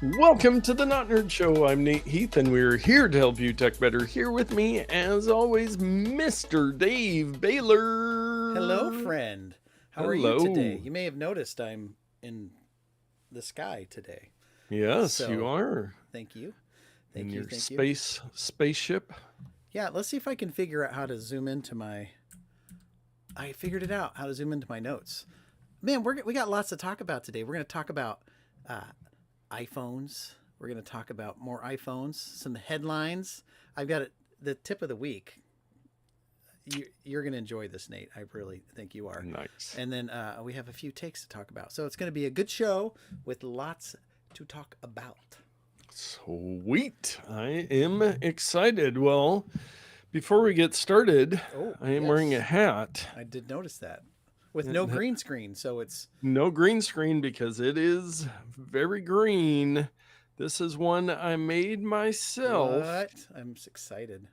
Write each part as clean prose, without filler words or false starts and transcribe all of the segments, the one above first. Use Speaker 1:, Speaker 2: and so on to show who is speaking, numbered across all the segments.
Speaker 1: Welcome to the Not Nerd Show. I'm Nate Heath, and we're here to help you tech better. Here with me, as always, Mr. Dave
Speaker 2: Hello,
Speaker 1: Baylor.
Speaker 2: friend. How are you today?
Speaker 1: Hello.
Speaker 2: You may have noticed I'm in the sky today.
Speaker 1: Yes, you
Speaker 2: So,
Speaker 1: are
Speaker 2: thank you.
Speaker 1: in
Speaker 2: Thank you.
Speaker 1: your
Speaker 2: Thank you.
Speaker 1: spaceship.
Speaker 2: Yeah, let's see if I can figure out how to zoom into my. I figured it out how to zoom into my notes. Man, we got lots to talk about today. We're going to talk about uh, iPhones. We're going to talk about more iPhones, some headlines. I've got the tip of the week. You're going to enjoy this, Nate. I really think you are.
Speaker 1: Nice.
Speaker 2: And then we have a few takes to talk about. So it's going to be a good show with lots to talk about.
Speaker 1: Sweet. I am excited. Well, before we get started,
Speaker 2: Oh,
Speaker 1: I am wearing a
Speaker 2: yes.
Speaker 1: hat.
Speaker 2: I did notice that. With no green screen. So it's.
Speaker 1: No green screen because it is very green. This is one I made myself.
Speaker 2: What? I'm excited.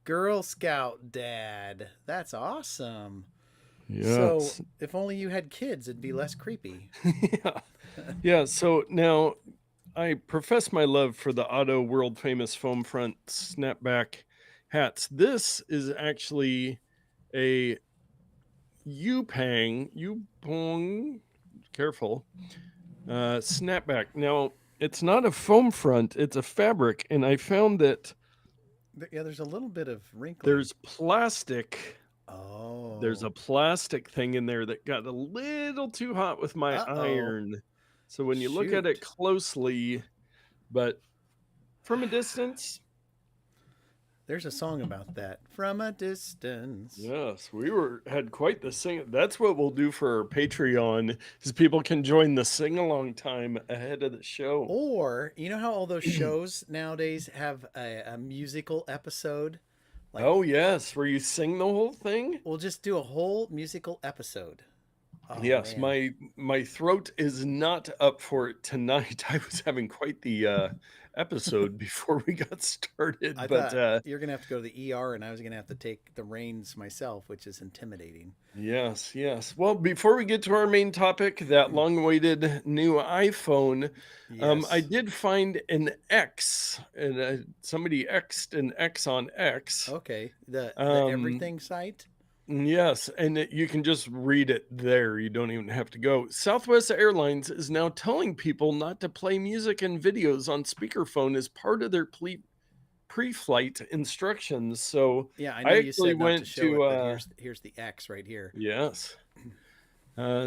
Speaker 2: Girl Scout Dad. That's awesome. So
Speaker 1: Yes.
Speaker 2: if only you had kids, it'd be less creepy.
Speaker 1: Yeah. Yeah. So now I profess my love for the Otto world famous foam front snapback hats. This is actually a Yupong, careful, snapback. Now, it's not a foam front, it's a fabric. And I found that
Speaker 2: Yeah, there's a little bit of wrinkling.
Speaker 1: there's plastic. There's
Speaker 2: Oh.
Speaker 1: a plastic thing in there that got a little too hot with my
Speaker 2: Uh-oh.
Speaker 1: iron. So when you look at it
Speaker 2: Shoot.
Speaker 1: closely, but from a distance,
Speaker 2: There's a song about that. From a distance.
Speaker 1: yes, we had quite the sing. That's what we'll do for our Patreon is people can join the sing along time ahead of the show.
Speaker 2: Or, you know how all those shows nowadays have a musical episode? Like,
Speaker 1: Oh yes, where you sing the whole thing?
Speaker 2: we'll just do a whole musical episode. Oh,
Speaker 1: Yes,
Speaker 2: man.
Speaker 1: my throat is not up for it tonight. I was having quite the episode before we got started,
Speaker 2: I
Speaker 1: but
Speaker 2: thought you're going to have to go to the ER and I was going to have to take the reins myself, which is intimidating.
Speaker 1: yes, yes. Well, before we get to our main topic, that long-awaited new iPhone, I
Speaker 2: Yes.
Speaker 1: did find an X, and somebody X'd an X on X.
Speaker 2: Okay. The
Speaker 1: Um,
Speaker 2: everything site?
Speaker 1: yes, and you can just read it there. You don't even have to go. Southwest Airlines is now telling people not to play music and videos on speakerphone as part of their pre-flight instructions. So
Speaker 2: Yeah, I know
Speaker 1: I
Speaker 2: you
Speaker 1: actually
Speaker 2: said not to
Speaker 1: went
Speaker 2: show
Speaker 1: to
Speaker 2: it, but here's the X right here.
Speaker 1: yes.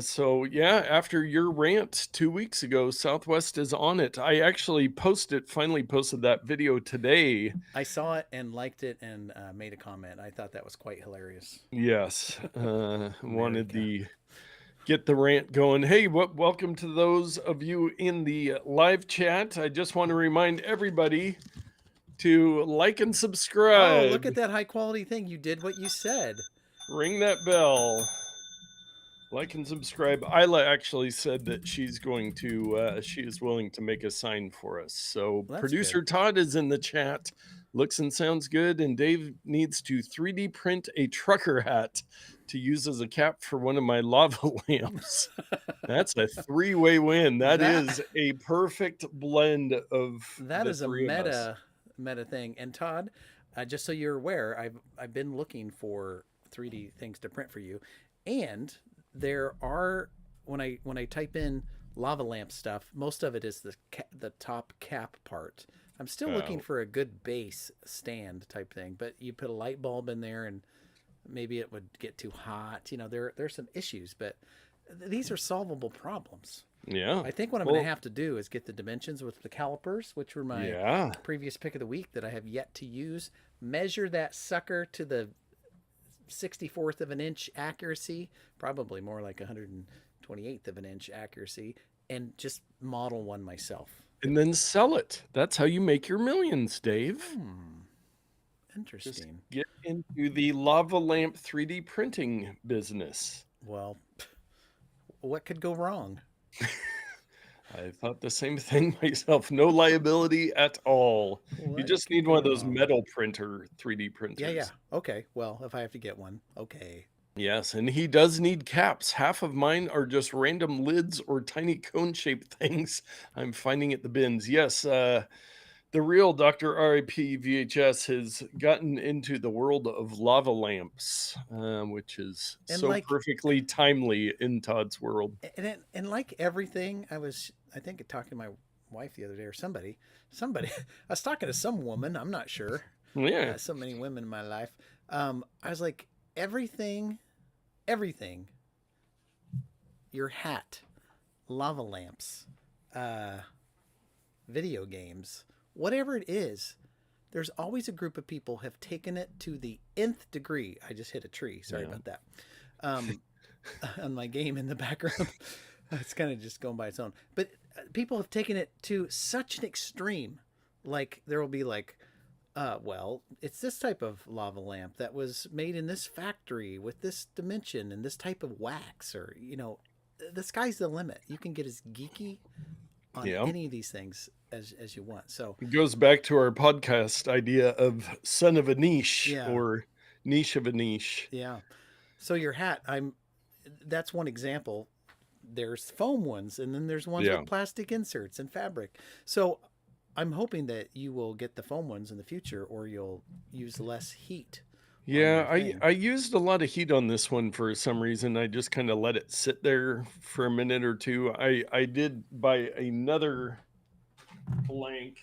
Speaker 1: So yeah, after your rant 2 weeks ago, Southwest is on it. I actually finally posted that video today.
Speaker 2: I saw it and liked it and made a comment. I thought that was quite hilarious.
Speaker 1: Yes, wanted
Speaker 2: America.
Speaker 1: the get the rant going. Hey, welcome to those of you in the live chat. I just want to remind everybody to like and
Speaker 2: Oh,
Speaker 1: subscribe.
Speaker 2: look at that high quality thing. You did what you said.
Speaker 1: Ring that bell. Like and subscribe. Isla actually said that she is willing to make a sign for us. So
Speaker 2: Well, that's good.
Speaker 1: producer Todd is in the chat. Looks and sounds good. And Dave needs to 3D print a trucker hat to use as a cap for one of my lava lamps. That's a three-way win. That
Speaker 2: that
Speaker 1: is a perfect blend of
Speaker 2: that
Speaker 1: the
Speaker 2: is a
Speaker 1: three of us.
Speaker 2: meta thing. And Todd, just so you're aware, I've been looking for 3D things to print for you, and there are when I type in lava lamp stuff, most of it is the top cap part. I'm still looking
Speaker 1: Oh,
Speaker 2: for a good base stand type thing, but you put a light bulb in there and maybe it would get too hot. You know, there's some issues, but these are solvable problems.
Speaker 1: yeah.
Speaker 2: I think what I'm going to
Speaker 1: Well,
Speaker 2: have to do is get the dimensions with the calipers, which were my
Speaker 1: yeah.
Speaker 2: previous pick of the week that I have yet to use. Measure that sucker to the 64th of an inch accuracy, probably more like 128th of an inch accuracy, and just model one myself.
Speaker 1: And then sell it. That's how you make your millions, Dave.
Speaker 2: Hmm,
Speaker 1: Just
Speaker 2: interesting.
Speaker 1: get into the lava lamp 3D printing business.
Speaker 2: Well, what could go wrong?
Speaker 1: I thought the same thing myself. No liability at all. You
Speaker 2: What
Speaker 1: just
Speaker 2: could
Speaker 1: need
Speaker 2: go
Speaker 1: one of those
Speaker 2: wrong?
Speaker 1: metal 3D
Speaker 2: Yeah, yeah.
Speaker 1: printers.
Speaker 2: Okay. Well, if I have to get one, okay.
Speaker 1: Yes, and he does need caps. Half of mine are just random lids or tiny cone-shaped things I'm finding at the bins. Yes, the real Dr. RIP VHS has gotten into the world of lava lamps, which is
Speaker 2: And
Speaker 1: so
Speaker 2: like
Speaker 1: perfectly timely in Todd's world.
Speaker 2: and like everything, I think talking to my wife the other day or somebody I was talking to some woman, I'm not sure.
Speaker 1: Yeah,
Speaker 2: So many women in my life. I was like, everything, everything, your hat, lava lamps, uh, video games, whatever it is, there's always a group of people have taken it to the nth degree. I just hit a tree. Sorry
Speaker 1: yeah.
Speaker 2: about that. Um, on my game in the background, it's kind of just going by its own. But people have taken it to such an extreme. Like there will be like, well, it's this type of lava lamp that was made in this factory with this dimension and this type of wax, or the sky's the limit. You can get as geeky on
Speaker 1: Yeah.
Speaker 2: any of these things as you want. So
Speaker 1: It goes back to our podcast idea of son of a niche
Speaker 2: yeah,
Speaker 1: or niche of a niche.
Speaker 2: yeah. So your hat, I'm that's one example. There's foam ones, and then there's ones
Speaker 1: Yeah.
Speaker 2: with plastic inserts and fabric. So I'm hoping that you will get the foam ones in the future, or you'll use less heat on
Speaker 1: Yeah,
Speaker 2: your
Speaker 1: I
Speaker 2: thing.
Speaker 1: I used a lot of heat on this one for some reason. I just kind of let it sit there for a minute or two. I did buy another blank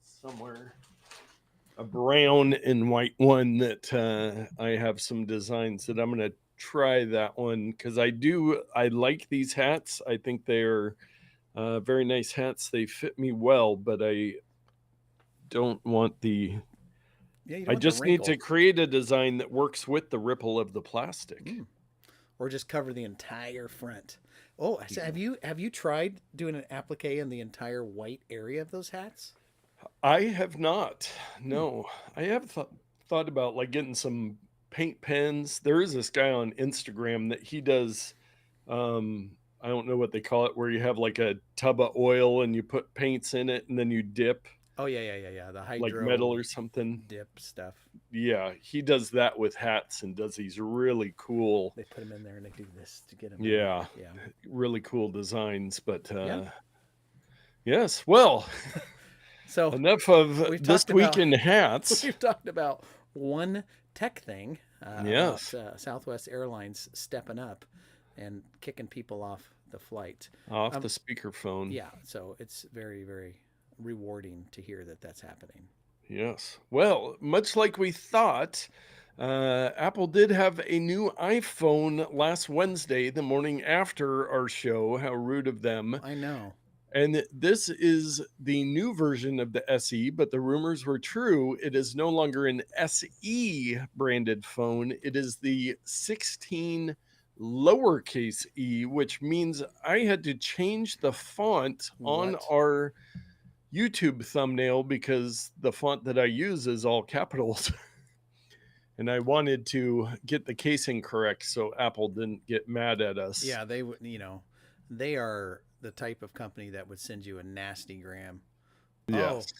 Speaker 1: somewhere, a brown and white one that I have some designs that I'm gonna try that one because I like these hats. I think they're very nice hats. They fit me well, but I don't want the.
Speaker 2: Yeah, you don't
Speaker 1: I
Speaker 2: want the
Speaker 1: just need to
Speaker 2: wrinkle.
Speaker 1: create a design that works with the ripple of the plastic.
Speaker 2: Mm. Or just cover the entire front. Oh, so
Speaker 1: Yeah.
Speaker 2: have you tried doing an applique in the entire white area of those hats?
Speaker 1: I have not.
Speaker 2: Hmm.
Speaker 1: No, I have thought about like getting some paint pens. There is this guy on Instagram that he does. I don't know what they call it, where you have like a tub of oil and you put paints in it and then you dip
Speaker 2: Oh yeah, yeah, yeah, yeah. The
Speaker 1: like metal
Speaker 2: hydro
Speaker 1: or something.
Speaker 2: dip stuff.
Speaker 1: Yeah, he does that with hats and does these really cool,
Speaker 2: They put them in there and they do this to get them in.
Speaker 1: yeah,
Speaker 2: Yeah,
Speaker 1: really cool designs. But
Speaker 2: yeah.
Speaker 1: yes, well,
Speaker 2: So
Speaker 1: enough of
Speaker 2: we've
Speaker 1: this
Speaker 2: talked
Speaker 1: week
Speaker 2: about
Speaker 1: in hats.
Speaker 2: we've talked about one tech thing about
Speaker 1: Yes,
Speaker 2: Southwest Airlines stepping up and kicking people off the flight.
Speaker 1: off the
Speaker 2: Um,
Speaker 1: speakerphone.
Speaker 2: yeah, so it's very, very rewarding to hear that that's happening.
Speaker 1: Yes. Well, much like we thought, Apple did have a new iPhone last Wednesday, the morning after our show. How rude of them.
Speaker 2: I know.
Speaker 1: And this is the new version of the SE, but the rumors were true. It is no longer an SE branded phone. It is the 16 lowercase e, which means I had to change the font on
Speaker 2: What?
Speaker 1: our YouTube thumbnail because the font that I use is all capitals. And I wanted to get the casing correct so Apple didn't get mad at us.
Speaker 2: Yeah, they would. They are the type of company that would send you a nasty gram. Oh,
Speaker 1: Yes.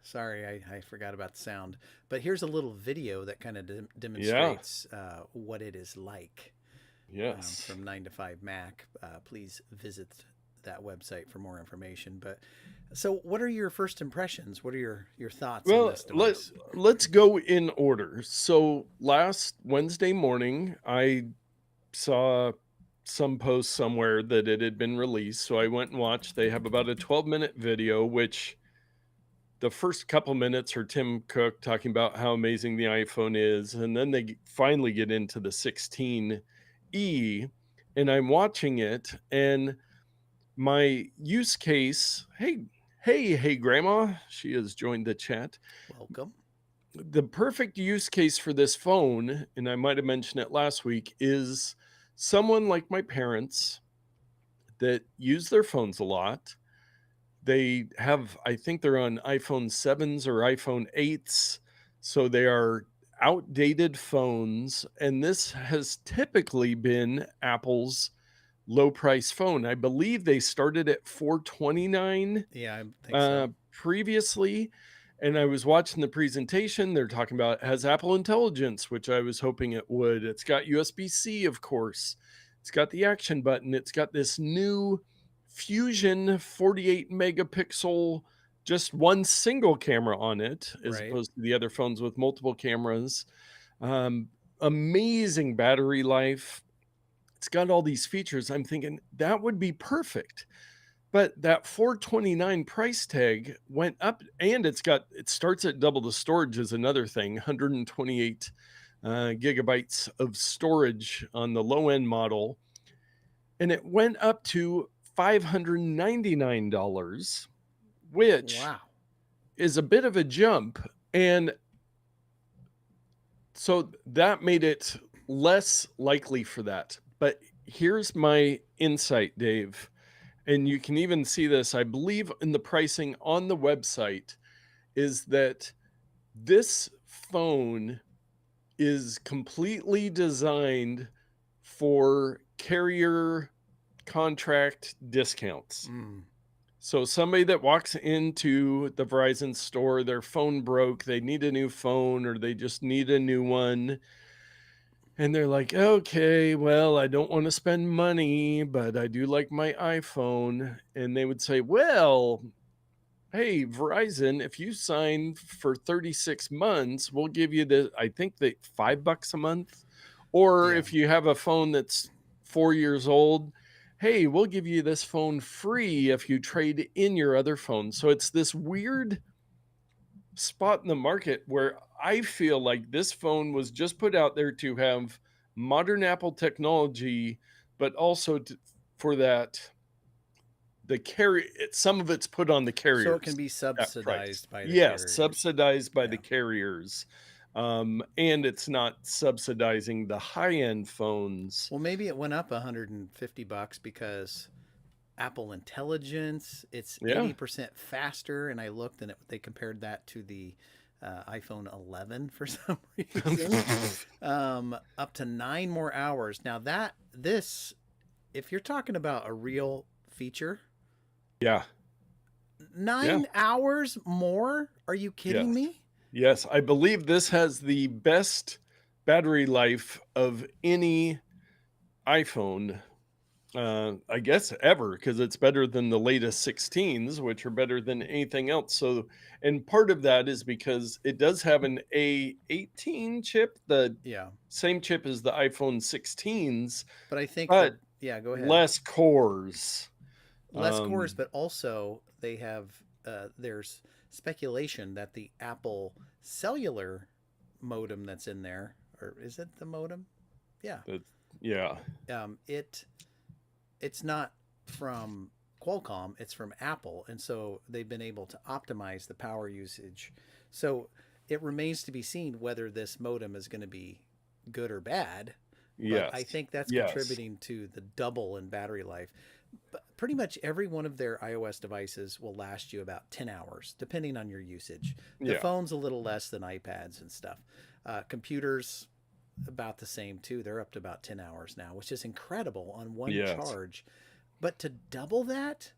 Speaker 2: sorry, I forgot about the sound. But here's a little video that kind of
Speaker 1: Yeah.
Speaker 2: demonstrates what it is like
Speaker 1: Yes.
Speaker 2: from 9 to 5 Mac. Please visit that website for more information. But so, what are your first impressions? What are your thoughts on
Speaker 1: Well,
Speaker 2: this device?
Speaker 1: let's go in order. So last Wednesday morning, I saw some post somewhere that it had been released. So I went and watched. They have about a 12-minute video, which the first couple minutes are Tim Cook talking about how amazing the iPhone is, and then they finally get into the 16E, and I'm watching it, and my use case. Hey, Grandma, she has joined the chat.
Speaker 2: Welcome.
Speaker 1: The perfect use case for this phone, and I might have mentioned it last week, is someone like my parents that use their phones a lot. They have, I think they're on iPhone 7s or iPhone 8s. So they are outdated phones. And this has typically been Apple's low price phone. I believe they started at 429
Speaker 2: Yeah, I think so.
Speaker 1: previously. And I was watching the presentation. They're talking about it has Apple Intelligence, which I was hoping it would. It's got USB-C, of course. It's got the action button. It's got this new Fusion 48 megapixel, just one single camera on it, as
Speaker 2: Right.
Speaker 1: opposed to the other phones with multiple cameras. Um, Amazing battery life. It's got all these features. I'm thinking that would be perfect. But that 429 price tag went up, and it starts at double the storage is another thing, 128 gigabytes of storage on the low end model, and it went up to $599, which
Speaker 2: Wow.
Speaker 1: is a bit of a jump. And so that made it less likely for that. But here's my insight, Dave. And you can even see this, I believe, in the pricing on the website, is that this phone is completely designed for carrier contract discounts.
Speaker 2: Mm.
Speaker 1: So somebody that walks into the Verizon store, their phone broke, they need a new phone or they just need a new one. And they're like, okay, well, I don't want to spend money, but I do like my iPhone. And they would say, well, hey, Verizon, if you sign for 36 months, we'll give you the, I think the $5 a month. Or
Speaker 2: Yeah.
Speaker 1: if you have a phone that's 4 years old, hey, we'll give you this phone free if you trade in your other phone. So it's this weird spot in the market where I feel like this phone was just put out there to have modern Apple technology, but also for that the carry some of it's put on the
Speaker 2: So it
Speaker 1: carriers
Speaker 2: can be
Speaker 1: at price.
Speaker 2: subsidized by the
Speaker 1: Yes,
Speaker 2: carriers.
Speaker 1: subsidized by the
Speaker 2: Yeah.
Speaker 1: carriers. And it's not subsidizing the high-end phones.
Speaker 2: Well, maybe it went up $150 because Apple Intelligence, it's
Speaker 1: Yeah.
Speaker 2: 80% faster. And I looked and they compared that to the iPhone 11 for some reason. Up to 9 more hours. Now, if you're talking about a real feature,
Speaker 1: Yeah. Yeah.
Speaker 2: 9 hours more? Are you kidding
Speaker 1: Yes.
Speaker 2: me?
Speaker 1: Yes, I believe this has the best battery life of any iPhone, I guess ever, because it's better than the latest 16s, which are better than anything else. So, and part of that is because it does have an A18 chip, the
Speaker 2: Yeah.
Speaker 1: same chip as the iPhone 16s,
Speaker 2: But I think
Speaker 1: but
Speaker 2: yeah, go ahead.
Speaker 1: less cores.
Speaker 2: Less cores,
Speaker 1: Um,
Speaker 2: but also they have, there's speculation that the Apple cellular modem that's in there, or is it the modem? Yeah.
Speaker 1: that, yeah,
Speaker 2: It it's not from Qualcomm, it's from Apple, and so they've been able to optimize the power usage. So it remains to be seen whether this modem is going to be good or bad, but I
Speaker 1: yes,
Speaker 2: think that's
Speaker 1: yes,
Speaker 2: contributing to the double in battery life. But pretty much every one of their iOS devices will last you about 10 hours, depending on your usage. The
Speaker 1: yeah,
Speaker 2: phone's a little less than iPads and stuff. Computers, about the same too. They're up to about 10 hours now, which is incredible on one
Speaker 1: yes,
Speaker 2: charge. But to double that,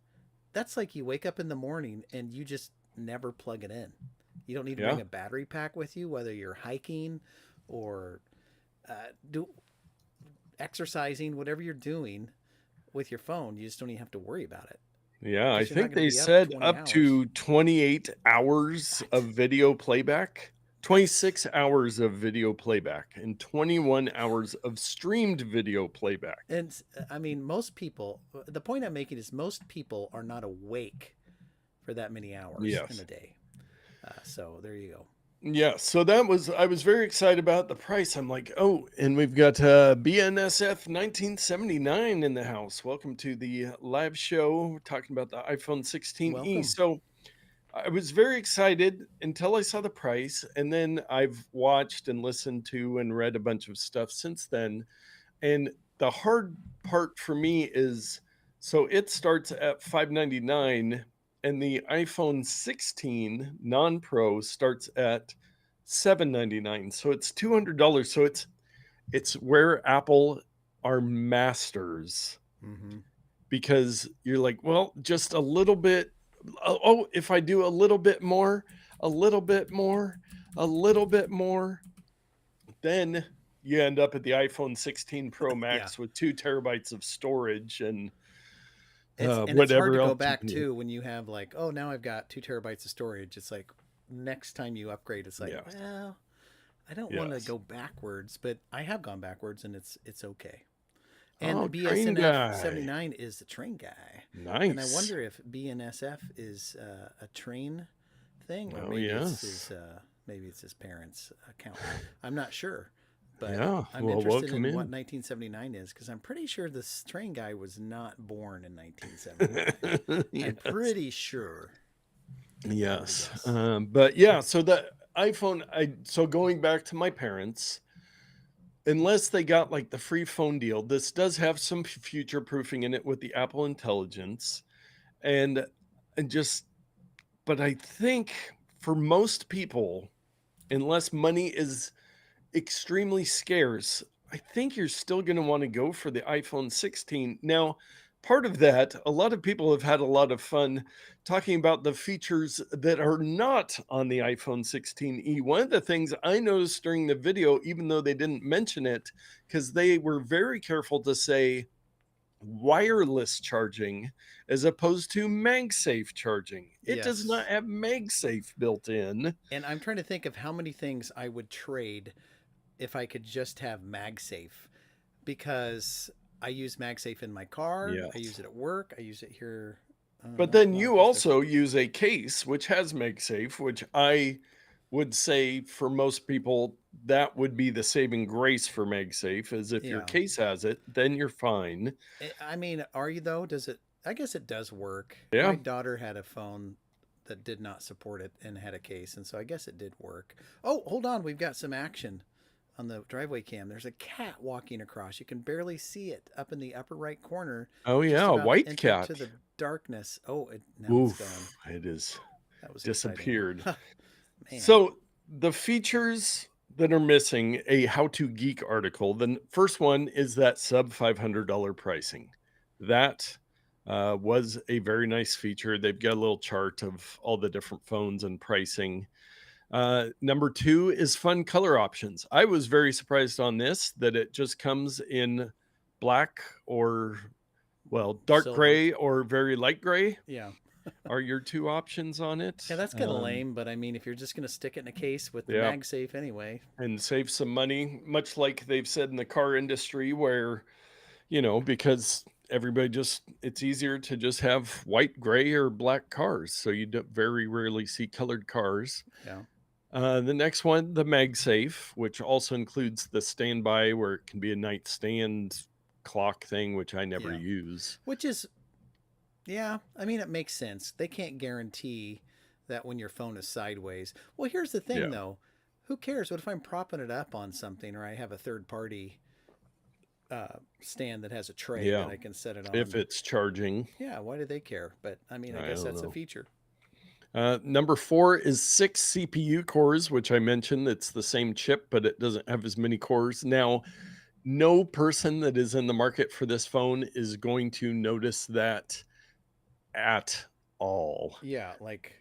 Speaker 2: that's like you wake up in the morning and you just never plug it in. You don't need to
Speaker 1: yeah.
Speaker 2: bring a battery pack with you, whether you're hiking or do exercising, whatever you're doing with your phone. You just don't even have to worry about it
Speaker 1: Yeah, I
Speaker 2: because you're not
Speaker 1: think
Speaker 2: going to
Speaker 1: they
Speaker 2: be up
Speaker 1: said
Speaker 2: 20
Speaker 1: up
Speaker 2: hours.
Speaker 1: to 28 hours of
Speaker 2: What?
Speaker 1: video playback, 26 hours of video playback, and 21 hours of streamed video playback.
Speaker 2: And I mean, most people, the point I'm making is most people are not awake for that many hours in
Speaker 1: Yes.
Speaker 2: a day. So there you go.
Speaker 1: Yeah, so that was I was very excited about the price. I'm like, "Oh, and we've got BNSF 1979 in the house. Welcome to the live show talking about the iPhone 16e."
Speaker 2: Welcome.
Speaker 1: So, I was very excited until I saw the price, and then I've watched and listened to and read a bunch of stuff since then. And the hard part for me is so it starts at 599 and the iPhone 16 non-pro starts at 799. So it's $200. So it's where Apple are masters
Speaker 2: Mm-hmm.
Speaker 1: because you're like, well, just a little bit. Oh, if I do a little bit more, a little bit more, a little bit more. Then you end up at the iPhone 16 Pro
Speaker 2: Yeah.
Speaker 1: Max with 2 terabytes of storage and
Speaker 2: It's hard
Speaker 1: whatever
Speaker 2: to go
Speaker 1: else you
Speaker 2: back
Speaker 1: can do.
Speaker 2: too when you have like, oh, now I've got 2 terabytes of storage. It's like next time you upgrade, it's like,
Speaker 1: Yes.
Speaker 2: well, I don't want to
Speaker 1: Yes.
Speaker 2: go backwards, but I have gone backwards and it's okay. And
Speaker 1: Oh, train
Speaker 2: BSNF
Speaker 1: guy.
Speaker 2: 79 is the train guy. And I
Speaker 1: Nice.
Speaker 2: wonder if BNSF is a train thing, or
Speaker 1: Oh, yes.
Speaker 2: maybe it's his parents' account. I'm not sure, but
Speaker 1: Yeah.
Speaker 2: I'm
Speaker 1: Well,
Speaker 2: interested
Speaker 1: welcome
Speaker 2: in what
Speaker 1: in.
Speaker 2: 1979 is because I'm pretty sure this train guy was not born in 1979. I'm
Speaker 1: Yes.
Speaker 2: pretty sure, if I were to
Speaker 1: Yes.
Speaker 2: guess.
Speaker 1: But yeah, so the iPhone, so going back to my parents, unless they got like the free phone deal, this does have some future proofing in it with the Apple Intelligence. And and just but I think for most people, unless money is extremely scarce, I think you're still going to want to go for the iPhone 16. Now, part of that, a lot of people have had a lot of fun talking about the features that are not on the iPhone 16e. One of the things I noticed during the video, even though they didn't mention it, because they were very careful to say wireless charging as opposed to MagSafe charging. It does not
Speaker 2: Yes.
Speaker 1: have MagSafe built in.
Speaker 2: And I'm trying to think of how many things I would trade if I could just have MagSafe because I use MagSafe in my car, I use
Speaker 1: Yes.
Speaker 2: it at work, I use it here.
Speaker 1: But
Speaker 2: No,
Speaker 1: then
Speaker 2: not
Speaker 1: you
Speaker 2: up there.
Speaker 1: also use a case which has MagSafe, which I would say for most people that would be the saving grace for MagSafe is if your
Speaker 2: Yeah.
Speaker 1: case has it, then you're fine.
Speaker 2: I mean, are you though? Does it? I guess it does work. My
Speaker 1: Yeah.
Speaker 2: daughter had a phone that did not support it and had a case, and so I guess it did work. Oh, hold on, we've got some action on the driveway cam. There's a cat walking across. You can barely see it up in the upper right corner,
Speaker 1: Oh
Speaker 2: just
Speaker 1: yeah,
Speaker 2: about to
Speaker 1: white
Speaker 2: enter
Speaker 1: cat.
Speaker 2: to the darkness. Oh, now it's gone.
Speaker 1: Oof, it is
Speaker 2: That was exciting.
Speaker 1: disappeared.
Speaker 2: Man.
Speaker 1: So the features that are missing a how to geek article. The first one is that sub $500 pricing. That was a very nice feature. They've got a little chart of all the different phones and pricing. Number two is fun color options. I was very surprised on this that it just comes in black or, well, dark
Speaker 2: Silver.
Speaker 1: gray or very light gray
Speaker 2: Yeah.
Speaker 1: are your two options on
Speaker 2: Yeah,
Speaker 1: it.
Speaker 2: that's kind of lame, but I mean, if you're just going to stick it in a case with the
Speaker 1: Yeah.
Speaker 2: MagSafe anyway.
Speaker 1: And save some money, much like they've said in the car industry, where, because everybody just, it's easier to just have white, gray, or black cars. So you very rarely see colored cars.
Speaker 2: Yeah.
Speaker 1: The next one, the MagSafe, which also includes the standby where it can be a nightstand clock thing, which I never
Speaker 2: Yeah.
Speaker 1: use.
Speaker 2: Which is, yeah, I mean, it makes sense. They can't guarantee that when your phone is sideways. Well, here's the thing,
Speaker 1: Yeah.
Speaker 2: though. Who cares? What if I'm propping it up on something or I have a third party stand that has a tray that
Speaker 1: Yeah.
Speaker 2: I can set it
Speaker 1: If
Speaker 2: on?
Speaker 1: it's charging,
Speaker 2: Yeah, why do they care? But I mean, I
Speaker 1: I
Speaker 2: guess
Speaker 1: don't
Speaker 2: that's a
Speaker 1: know.
Speaker 2: feature.
Speaker 1: Number four is 6 CPU cores, which I mentioned. It's the same chip, but it doesn't have as many cores. Now, no person that is in the market for this phone is going to notice that at all.
Speaker 2: Yeah, like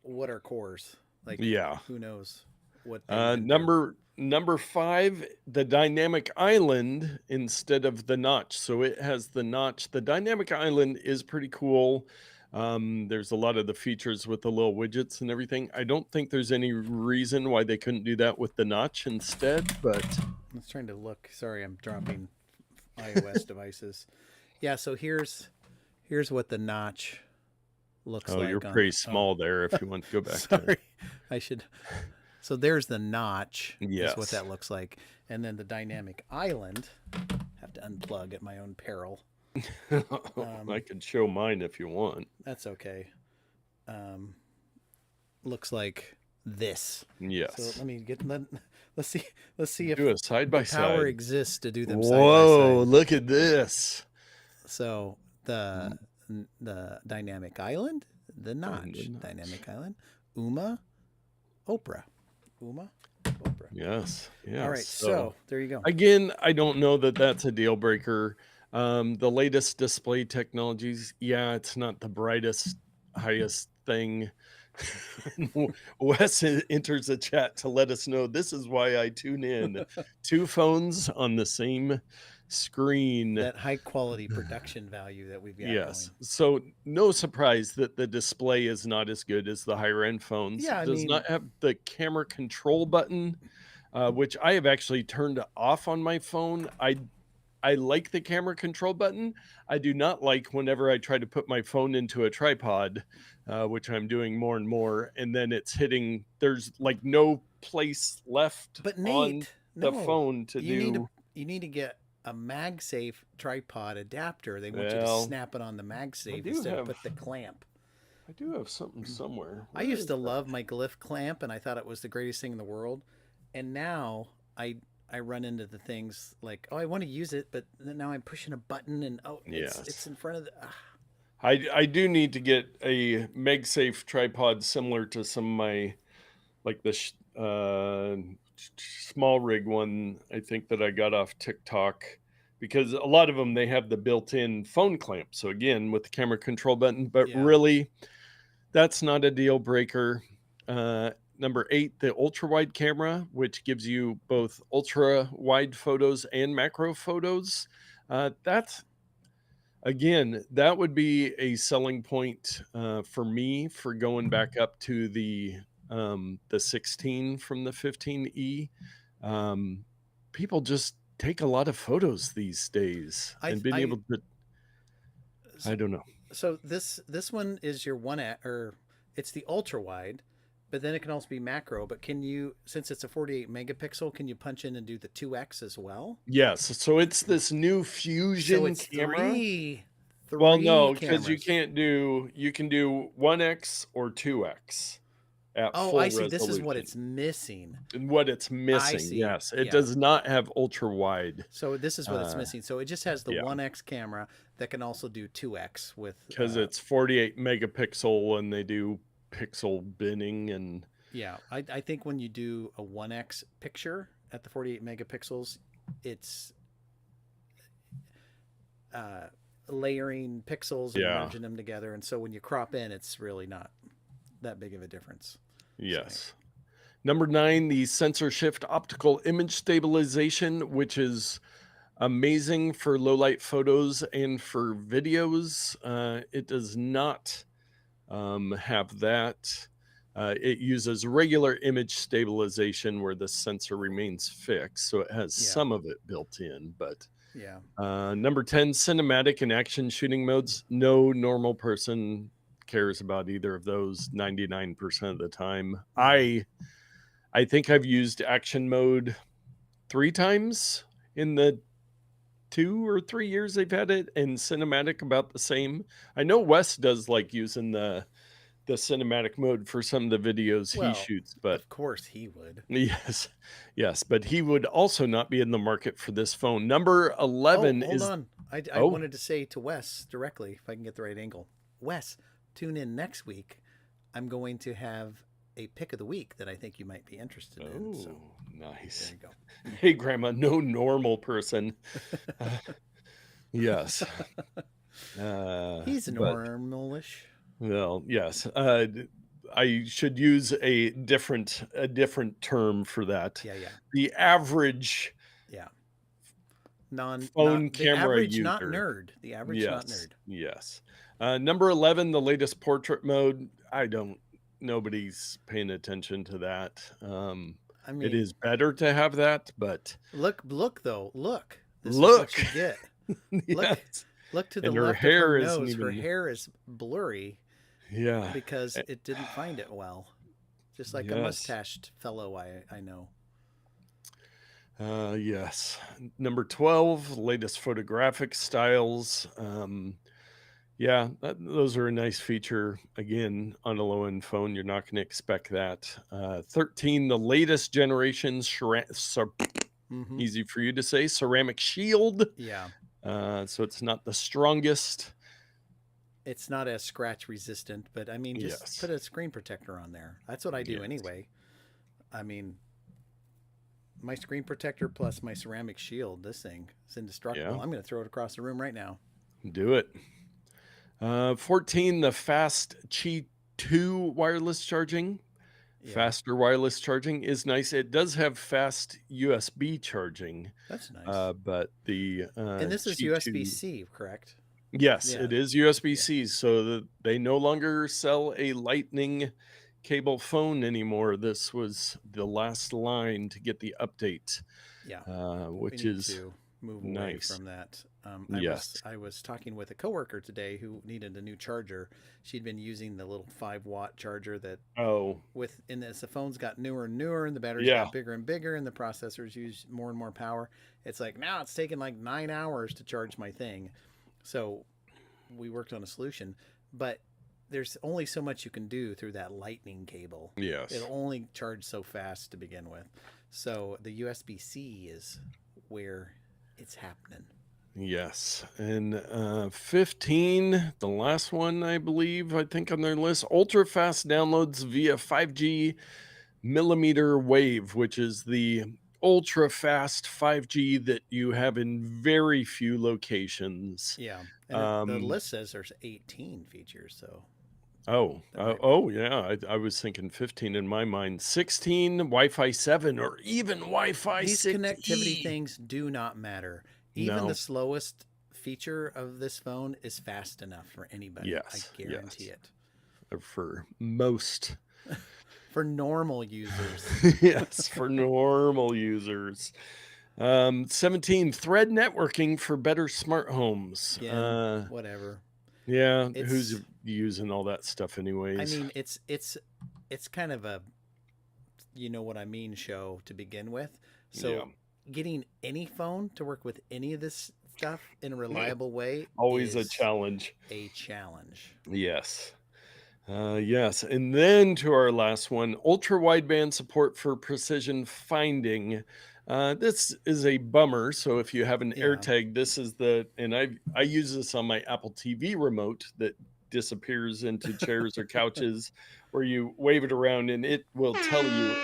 Speaker 2: what are cores? Like,
Speaker 1: Yeah.
Speaker 2: who knows what they even do?
Speaker 1: Number five, the dynamic island instead of the notch. So it has the notch. The dynamic island is pretty cool. There's a lot of the features with the little widgets and everything. I don't think there's any reason why they couldn't do that with the notch instead, but
Speaker 2: I was trying to look. Sorry, I'm dropping iOS devices. Yeah, so here's what the notch looks
Speaker 1: oh, you're
Speaker 2: like on.
Speaker 1: pretty
Speaker 2: Oh,
Speaker 1: small there if you want to go back to.
Speaker 2: sorry. I should. So there's the notch, is what
Speaker 1: Yes.
Speaker 2: that looks like. And then the dynamic island, have to unplug at my own peril.
Speaker 1: I
Speaker 2: Um,
Speaker 1: could show mine if you want.
Speaker 2: that's okay. Um, looks like this. So
Speaker 1: Yes.
Speaker 2: let's see let's see if
Speaker 1: Do a side
Speaker 2: the
Speaker 1: by
Speaker 2: power
Speaker 1: side.
Speaker 2: exists to do them side by
Speaker 1: Whoa,
Speaker 2: side.
Speaker 1: look at this.
Speaker 2: So the dynamic island, the
Speaker 1: And
Speaker 2: notch,
Speaker 1: then notch.
Speaker 2: dynamic island, Uma, Oprah, Uma, Oprah.
Speaker 1: Yes,
Speaker 2: All
Speaker 1: yes.
Speaker 2: right,
Speaker 1: So
Speaker 2: so there you go.
Speaker 1: again, I don't know that that's a deal breaker. The latest display technologies, yeah, it's not the brightest, highest thing. Wes enters the chat to let us know this is why I tune in. Two phones on the same screen.
Speaker 2: That high quality production value that we've got
Speaker 1: Yes.
Speaker 2: going.
Speaker 1: So no surprise that the display is not as good as the higher end phones.
Speaker 2: Yeah,
Speaker 1: It
Speaker 2: I
Speaker 1: does
Speaker 2: mean,
Speaker 1: not have the camera control button, which I have actually turned off on my phone. I like the camera control button. I do not like whenever I try to put my phone into a tripod, which I'm doing more and more, and then it's hitting. There's like no place left
Speaker 2: but
Speaker 1: on
Speaker 2: Nate,
Speaker 1: the
Speaker 2: no,
Speaker 1: phone to
Speaker 2: you need to
Speaker 1: do.
Speaker 2: you need to get a MagSafe tripod adapter. They want you to
Speaker 1: Well,
Speaker 2: snap it on the
Speaker 1: I
Speaker 2: MagSafe
Speaker 1: do
Speaker 2: instead of
Speaker 1: have
Speaker 2: put the clamp.
Speaker 1: I do have something somewhere.
Speaker 2: I
Speaker 1: Where
Speaker 2: used
Speaker 1: is
Speaker 2: to
Speaker 1: that?
Speaker 2: love my glyph clamp, and I thought it was the greatest thing in the world. And now I run into the things like, oh, I want to use it, but now I'm pushing a button, and oh, it's
Speaker 1: Yes.
Speaker 2: in front of the.
Speaker 1: I do need to get a MagSafe tripod similar to some of my like the small rig one I think that I got off TikTok because a lot of them they have the built-in phone clamp. So again, with the camera control button, but
Speaker 2: Yeah,
Speaker 1: really that's not a deal breaker. Number 8, the ultra wide camera, which gives you both ultra wide photos and macro photos. That's Again, that would be a selling point, for me for going back up to the 16 from the 15E. Um, People just take a lot of photos these days
Speaker 2: I
Speaker 1: and being
Speaker 2: I
Speaker 1: able to I don't know.
Speaker 2: so this one is your one at or it's the ultra wide, but then it can also be macro. But can you, since it's a 48 megapixel, can you punch in and do the 2x as well?
Speaker 1: Yes, so it's this new
Speaker 2: So
Speaker 1: fusion
Speaker 2: it's
Speaker 1: camera. Well,
Speaker 2: three
Speaker 1: no, because
Speaker 2: cameras.
Speaker 1: you can do 1x or 2x at
Speaker 2: Oh,
Speaker 1: full
Speaker 2: I see. This is what
Speaker 1: resolution.
Speaker 2: it's missing.
Speaker 1: And what it's
Speaker 2: I
Speaker 1: missing,
Speaker 2: see.
Speaker 1: yes, it
Speaker 2: Yeah.
Speaker 1: does not have ultra wide.
Speaker 2: So this is what it's
Speaker 1: Uh,
Speaker 2: missing. So it just has the
Speaker 1: yeah.
Speaker 2: 1x camera that can also do 2x with
Speaker 1: 'Cause it's 48 megapixel and they do pixel binning and
Speaker 2: yeah. I think when you do a 1x picture at the 48 megapixels, it's uh, layering pixels and
Speaker 1: yeah,
Speaker 2: merging them together. And so when you crop in, it's really not that big of a difference. So
Speaker 1: yes. Number 9, the sensor shift optical image stabilization, which is amazing for low light photos and for videos. It does not, have that. It uses regular image stabilization where the sensor remains fixed, so it has
Speaker 2: yeah,
Speaker 1: some of it built in, but
Speaker 2: yeah.
Speaker 1: number 10, cinematic and action shooting modes. No normal person cares about either of those 99% of the time.
Speaker 2: Mm-hmm.
Speaker 1: I think I've used action mode 3 times in the 2 or 3 years they've had it, and cinematic about the same. I know Wes does like using the cinematic mode for some of the videos he
Speaker 2: Well,
Speaker 1: shoots, but
Speaker 2: of course he would.
Speaker 1: yes, yes, but he would also not be in the market for this phone. Number
Speaker 2: Oh,
Speaker 1: 11
Speaker 2: hold
Speaker 1: is
Speaker 2: on. I
Speaker 1: oh,
Speaker 2: wanted to say to Wes directly, if I can get the right angle. Wes, tune in next week. I'm going to have a pick of the week that I think you might be interested in. So
Speaker 1: oh,
Speaker 2: there
Speaker 1: nice.
Speaker 2: you go.
Speaker 1: Hey, grandma, no normal person. Uh, yes.
Speaker 2: He's
Speaker 1: But
Speaker 2: normalish.
Speaker 1: well, yes. I should use a different term for that.
Speaker 2: Yeah, yeah,
Speaker 1: The average
Speaker 2: yeah. Not
Speaker 1: phone
Speaker 2: the
Speaker 1: camera
Speaker 2: average, not
Speaker 1: user.
Speaker 2: nerd. The average, not
Speaker 1: Yes,
Speaker 2: nerd.
Speaker 1: yes. Number 11, the latest portrait mode. Nobody's paying attention to that.
Speaker 2: I
Speaker 1: It
Speaker 2: mean,
Speaker 1: is better to have that, but
Speaker 2: look though, look. This is what
Speaker 1: look,
Speaker 2: you get. Look,
Speaker 1: yes.
Speaker 2: look to the
Speaker 1: And her
Speaker 2: left of her
Speaker 1: hair isn't
Speaker 2: nose. Her
Speaker 1: even,
Speaker 2: hair is blurry
Speaker 1: yeah.
Speaker 2: because
Speaker 1: eh,
Speaker 2: it didn't find it well. Just like a
Speaker 1: Yes.
Speaker 2: mustached fellow I know.
Speaker 1: Yes. Number 12, latest photographic styles. Yeah, those are a nice feature. Again, on a low end phone, you're not going to expect that. 13, the latest generation,
Speaker 2: Mm-hmm.
Speaker 1: easy for you to say, ceramic shield.
Speaker 2: Yeah.
Speaker 1: So it's not the strongest.
Speaker 2: It's not as scratch resistant, but I mean, just
Speaker 1: Yes.
Speaker 2: put a screen protector on there. That's what I do
Speaker 1: Yes.
Speaker 2: anyway. I mean, my screen protector plus my ceramic shield, this thing is indestructible.
Speaker 1: Yeah.
Speaker 2: I'm going to throw it across the room right now.
Speaker 1: Do it. 14, the fast 2 wireless charging.
Speaker 2: Yeah,
Speaker 1: Faster wireless charging is nice. It does have fast USB charging,
Speaker 2: that's nice.
Speaker 1: but the,
Speaker 2: And this is
Speaker 1: G2.
Speaker 2: USB-C, correct?
Speaker 1: Yes,
Speaker 2: Yeah,
Speaker 1: it is
Speaker 2: yeah,
Speaker 1: USB-C, so that they no longer sell a lightning cable phone anymore. This was the last line to get the update,
Speaker 2: yeah. We
Speaker 1: which
Speaker 2: need
Speaker 1: is
Speaker 2: to move away
Speaker 1: nice.
Speaker 2: from that. I was
Speaker 1: Yes.
Speaker 2: I was talking with a coworker today who needed a new charger. She'd been using the little 5-watt charger that
Speaker 1: Oh,
Speaker 2: as the phones got newer and newer and the batteries
Speaker 1: yeah.
Speaker 2: got bigger and bigger and the processors use more and more power, it's like now it's taking like 9 hours to charge my thing. So we worked on a solution, but there's only so much you can do through that lightning cable.
Speaker 1: Yes.
Speaker 2: It'll only charge so fast to begin with. So the USB-C is where it's happening.
Speaker 1: Yes, and, 15, the last one, I believe, I think on their list, ultra fast downloads via 5G millimeter wave, which is the ultra fast 5G that you have in very few locations.
Speaker 2: Yeah, and the
Speaker 1: Um,
Speaker 2: list says there's 18 features, so that might be.
Speaker 1: oh, yeah, I was thinking 15 in my mind. 16, Wi-Fi 7, or even Wi-Fi
Speaker 2: These connectivity
Speaker 1: 6E.
Speaker 2: things do not matter. Even the
Speaker 1: No,
Speaker 2: slowest feature of this phone is fast enough for anybody. I
Speaker 1: yes,
Speaker 2: guarantee
Speaker 1: yes,
Speaker 2: it.
Speaker 1: for most.
Speaker 2: For normal users.
Speaker 1: Yes, for normal users. 17, thread networking for better smart homes.
Speaker 2: Again, whatever.
Speaker 1: Yeah, who's
Speaker 2: It's
Speaker 1: using all that stuff
Speaker 2: I
Speaker 1: anyways?
Speaker 2: mean, it's kind of a you know what I mean show to begin with.
Speaker 1: Yeah.
Speaker 2: So getting any phone to work with any of this stuff in a reliable way
Speaker 1: Always a
Speaker 2: is
Speaker 1: challenge.
Speaker 2: a challenge.
Speaker 1: Yes. Yes. And then to our last one, ultra wideband support for precision finding. This is a bummer. So if you have an
Speaker 2: Yeah.
Speaker 1: AirTag, this is and I use this on my Apple TV remote that disappears into chairs or couches, where you wave it around and it will tell you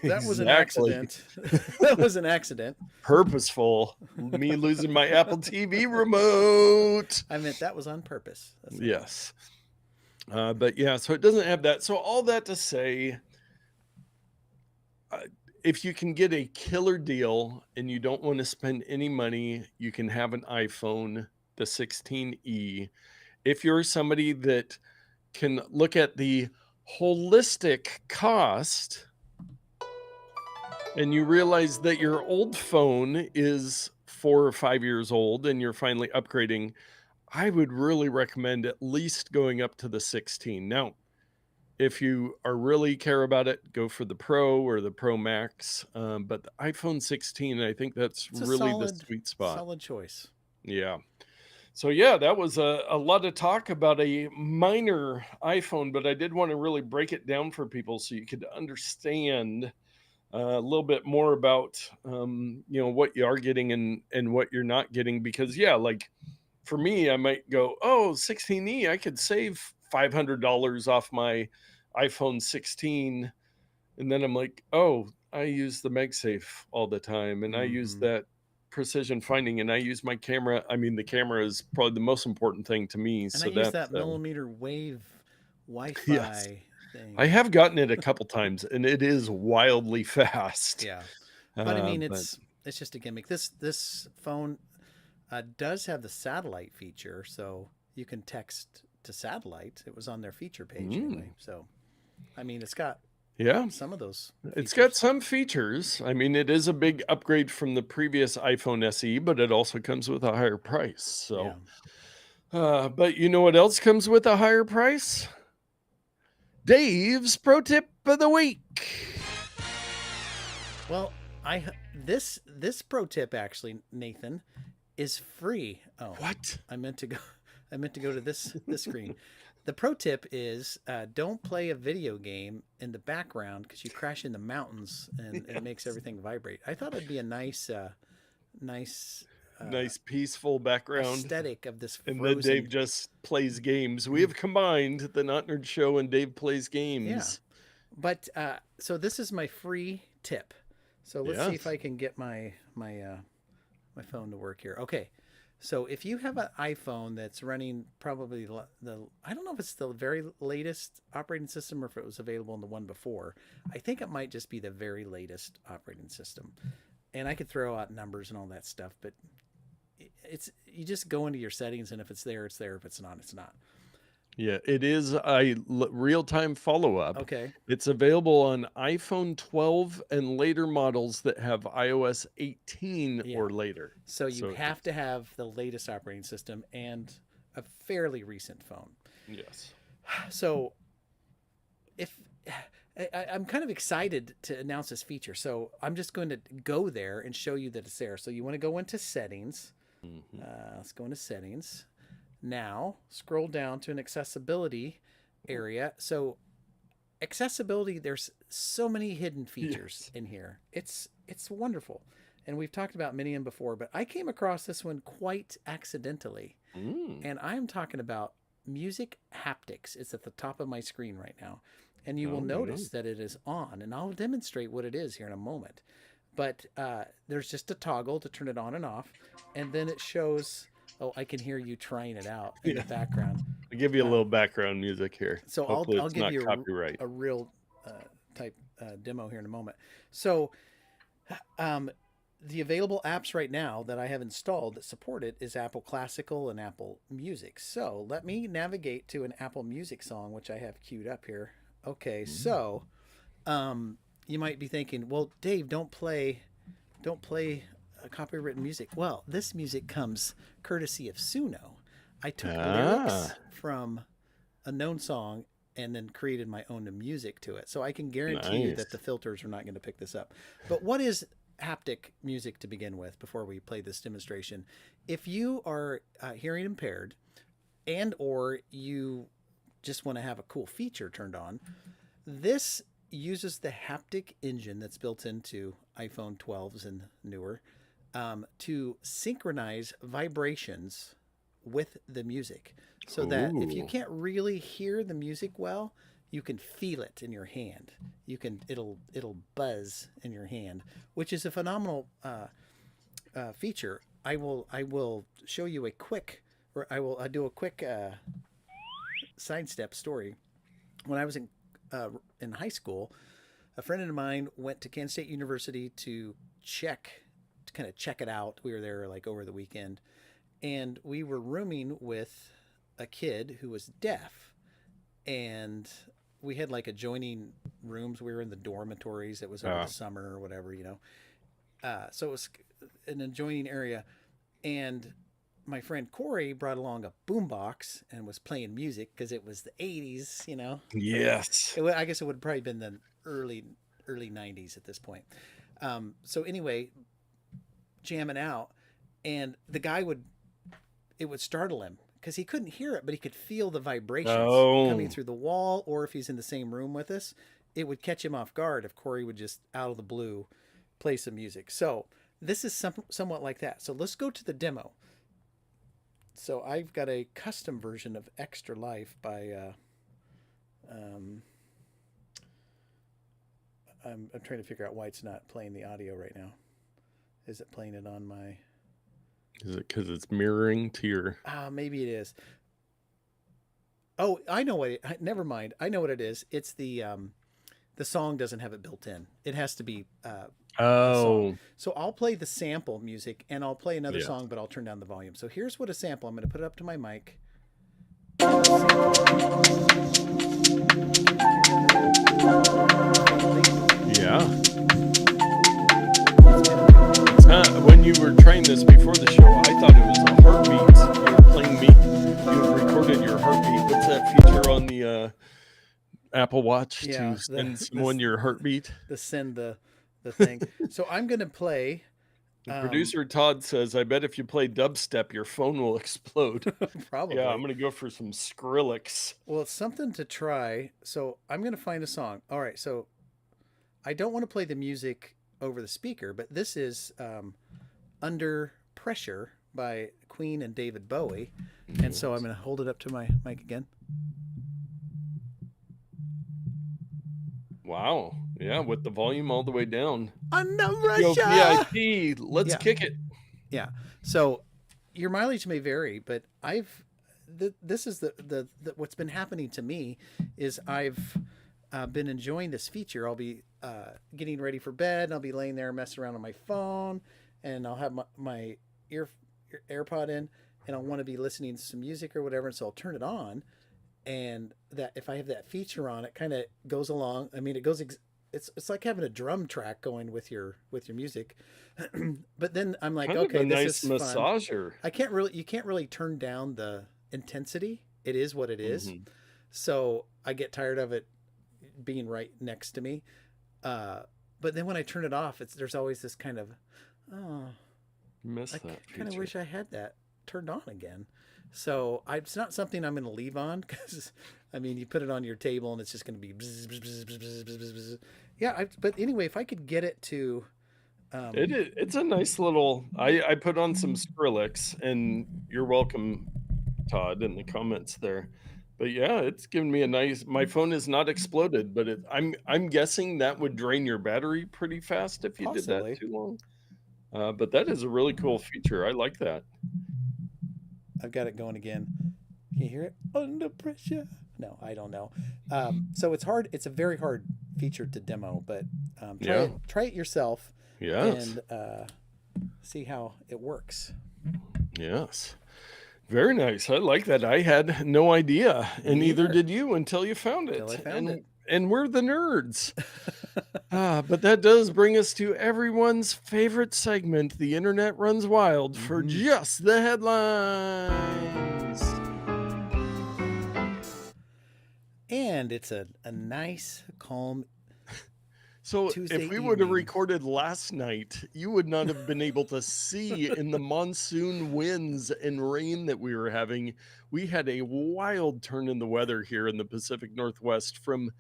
Speaker 2: That was an
Speaker 1: exactly.
Speaker 2: accident. That was an accident.
Speaker 1: Purposeful. Me losing my Apple TV remote.
Speaker 2: I meant that was on purpose. That's all.
Speaker 1: Yes. But yeah, so it doesn't have that. So all that to say, uh, if you can get a killer deal and you don't want to spend any money, you can have an iPhone, the 16E. If you're somebody that can look at the holistic cost and you realize that your old phone is 4 or 5 years old and you're finally upgrading, I would really recommend at least going up to the 16. Now, if you are really care about it, go for the Pro or the Pro Max. But the iPhone 16, I think that's
Speaker 2: It's a
Speaker 1: really the sweet spot.
Speaker 2: solid choice.
Speaker 1: Yeah. So yeah, that was a lot of talk about a minor iPhone, but I did want to really break it down for people so you could understand a little bit more about what you are getting and what you're not getting. Because yeah, like for me, I might go, oh, 16E, I could save $500 off my iPhone 16. And then I'm like, oh, I use the MagSafe all the time. And I use
Speaker 2: Mm-hmm.
Speaker 1: that precision finding and I use my camera. I mean, the camera is probably the most important thing to me.
Speaker 2: And I
Speaker 1: So
Speaker 2: use
Speaker 1: that's,
Speaker 2: that millimeter wave
Speaker 1: yes,
Speaker 2: Wi-Fi
Speaker 1: I
Speaker 2: thing.
Speaker 1: have gotten it a couple times and it is wildly fast.
Speaker 2: Yeah, but I mean,
Speaker 1: But
Speaker 2: it's just a gimmick. This phone does have the satellite feature, so you can text to satellite. It was on their feature page
Speaker 1: mm,
Speaker 2: anyway. So I mean, it's got
Speaker 1: yeah,
Speaker 2: some of those
Speaker 1: it's got
Speaker 2: features.
Speaker 1: some features. I mean, it is a big upgrade from the previous iPhone SE, but it also comes with a higher price.
Speaker 2: Yeah.
Speaker 1: So, but you know what else comes with a higher price? Dave's pro tip of the week.
Speaker 2: Well, I this pro tip actually, Nathan, is free. Oh,
Speaker 1: What?
Speaker 2: I meant to go. I meant to go to this screen. The pro tip is don't play a video game in the background because you crash in the mountains and it makes
Speaker 1: Yes.
Speaker 2: everything vibrate. I thought it'd be a nice
Speaker 1: Nice peaceful background.
Speaker 2: aesthetic of this
Speaker 1: And then Dave
Speaker 2: frozen.
Speaker 1: just plays games. We have combined the Not Nerd Show and Dave plays
Speaker 2: Yeah,
Speaker 1: games.
Speaker 2: but so this is my free tip. So let's see if
Speaker 1: Yes.
Speaker 2: I can get my my phone to work here. Okay. So if you have an iPhone that's running probably I don't know if it's the very latest operating system or if it was available in the one before. I think it might just be the very latest operating system. And I could throw out numbers and all that stuff, but it's you just go into your settings, and if it's there, it's there. If it's not, it's not.
Speaker 1: Yeah, it is a real-time follow-up.
Speaker 2: Okay.
Speaker 1: It's available on iPhone 12 and later models that have iOS 18
Speaker 2: Yeah.
Speaker 1: or later.
Speaker 2: So you
Speaker 1: So
Speaker 2: have to have the latest operating system and a fairly recent phone.
Speaker 1: yes.
Speaker 2: So if I'm kind of excited to announce this feature, so I'm just going to go there and show you that it's there. So you want to go into settings.
Speaker 1: Mhm.
Speaker 2: Let's go into settings. Now scroll down to an accessibility area. So accessibility, there's so many hidden features
Speaker 1: Yes.
Speaker 2: in here. It's wonderful. And we've talked about many of them before, but I came across this one quite accidentally.
Speaker 1: Mm.
Speaker 2: And I'm talking about music haptics. It's at the top of my screen right now. And you will
Speaker 1: Oh,
Speaker 2: notice
Speaker 1: no.
Speaker 2: that it is on, and I'll demonstrate what it is here in a moment. But there's just a toggle to turn it on and off. And then it shows, oh, I can hear you trying it out in the
Speaker 1: Yeah.
Speaker 2: background.
Speaker 1: I'll give you a
Speaker 2: Um,
Speaker 1: little background music here.
Speaker 2: so
Speaker 1: Hopefully
Speaker 2: I'll
Speaker 1: it's
Speaker 2: give
Speaker 1: not
Speaker 2: you
Speaker 1: copyright.
Speaker 2: a real type demo here in a moment. So um, the available apps right now that I have installed that support it is Apple Classical and Apple Music. So let me navigate to an Apple Music song, which I have queued up here. Okay,
Speaker 1: Mm.
Speaker 2: so you might be thinking, well, Dave, don't play copywritten music. Well, this music comes courtesy of Suno. I took lyrics
Speaker 1: Ah,
Speaker 2: from a known song and then created my own music to it. So I can guarantee you that the
Speaker 1: nice.
Speaker 2: filters are not going to pick this up. But what is haptic music to begin with before we play this demonstration? If you are hearing impaired and or you just want to have a cool feature turned on, this uses the haptic engine that's built into iPhone 12s and newer to synchronize vibrations with the music so that if you
Speaker 1: Ooh.
Speaker 2: can't really hear the music well, you can feel it in your hand. It'll buzz in your hand, which is a phenomenal feature. I will show you a quick, or I do a quick sidestep story. When I was in high school, a friend of mine went to Kansas State University to kind of check it out. We were there like over the weekend, and we were rooming with a kid who was deaf, and we had like adjoining rooms. We were in the dormitories. It was over the
Speaker 1: Ah,
Speaker 2: summer or whatever, you know. So it was an adjoining area, and my friend Corey brought along a boombox and was playing music because it was the '80s, you know. So
Speaker 1: yes.
Speaker 2: I guess it would probably been the early '90s at this point. So anyway, jamming out, and the guy would it would startle him because he couldn't hear it, but he could feel the vibrations coming
Speaker 1: Oh,
Speaker 2: through the wall, or if he's in the same room with us, it would catch him off guard if Corey would just out of the blue play some music. So this is somewhat like that. So let's go to the demo. So I've got a custom version of Extra Life by. Um, I'm trying to figure out why it's not playing the audio right now. Is it playing it on my?
Speaker 1: is it because it's mirroring to your?
Speaker 2: Maybe it is. Oh, I know what. Never mind. I know what it is. It's the song doesn't have it built in. It has to be the song.
Speaker 1: Oh,
Speaker 2: So I'll play the sample music and I'll play another
Speaker 1: yes.
Speaker 2: song, but I'll turn down the volume. So here's what a sample. I'm going to put it up to my mic. Here's a sample. You can hear that faintly.
Speaker 1: Yeah.
Speaker 2: It's kind of cool.
Speaker 1: When you were trying this before the show, I thought it was a heartbeat. You were playing me. You had recorded your heartbeat. What's that feature on the Apple Watch to
Speaker 2: Yeah,
Speaker 1: send someone your heartbeat?
Speaker 2: the send the thing. So I'm going to play.
Speaker 1: The producer Todd says, "I bet if you play dubstep, your phone will explode." Yeah, I'm
Speaker 2: Probably.
Speaker 1: gonna go for some Skrillex.
Speaker 2: Well, it's something to try. So I'm going to find a song. All right. So I don't want to play the music over the speaker, but this is Under Pressure by Queen and David Bowie. And so I'm going to hold it up to my mic again.
Speaker 1: Wow. Yeah, with the volume all the way down.
Speaker 2: Under
Speaker 1: Yo,
Speaker 2: Pressure!
Speaker 1: VIP, let's
Speaker 2: Yeah.
Speaker 1: kick it.
Speaker 2: Yeah. So your mileage may vary, but this is the what's been happening to me is I've been enjoying this feature. I'll be getting ready for bed, and I'll be laying there messing around on my phone, and I'll have my ear AirPod in, and I'll want to be listening to some music or whatever, and so I'll turn it on, and that if I have that feature on, it kind of goes along. I mean, it goes. It's like having a drum track going with your music, but then I'm like,
Speaker 1: Kind of a
Speaker 2: okay, this
Speaker 1: nice
Speaker 2: is fun.
Speaker 1: massager.
Speaker 2: I can't really you can't really turn down the intensity. It is what it is.
Speaker 1: Hmm.
Speaker 2: So I get tired of it being right next to me. Uh, but then when I turn it off, there's always this kind of, oh,
Speaker 1: Miss
Speaker 2: I
Speaker 1: that
Speaker 2: kind of
Speaker 1: feature.
Speaker 2: wish I had that turned on again. So it's not something I'm going to leave on because, I mean, you put it on your table and it's just going to be bzz, bzz, bzz, bzz, bzz, bzz, bzz. Yeah. But anyway, if I could get it to, um,
Speaker 1: It's a nice little. I put on some Skrillex, and you're welcome, Todd, in the comments there. But yeah, it's given me a nice. My phone is not exploded, but I'm guessing that would drain your battery pretty fast if you did that
Speaker 2: possibly,
Speaker 1: too long. But that is a really cool feature. I like that.
Speaker 2: I've got it going again. Can you hear it? Under pressure. No, I don't know. So it's hard. It's a very hard feature to demo, but try
Speaker 1: Yeah.
Speaker 2: it. Try it yourself,
Speaker 1: Yes.
Speaker 2: and see how it works.
Speaker 1: Yes. Very nice. I like that. I had no idea,
Speaker 2: Me
Speaker 1: and neither
Speaker 2: neither
Speaker 1: did you until you found
Speaker 2: till I
Speaker 1: it.
Speaker 2: found it.
Speaker 1: And we're the nerds. But that does bring us to everyone's favorite segment. The internet runs wild for
Speaker 2: Mm-hmm.
Speaker 1: just the headlines.
Speaker 2: And it's a nice, calm
Speaker 1: So
Speaker 2: Tuesday
Speaker 1: if we would have
Speaker 2: evening.
Speaker 1: recorded last night, you would not have been able to see in the monsoon winds and rain that we were having. We had a wild turn in the weather here in the Pacific Northwest from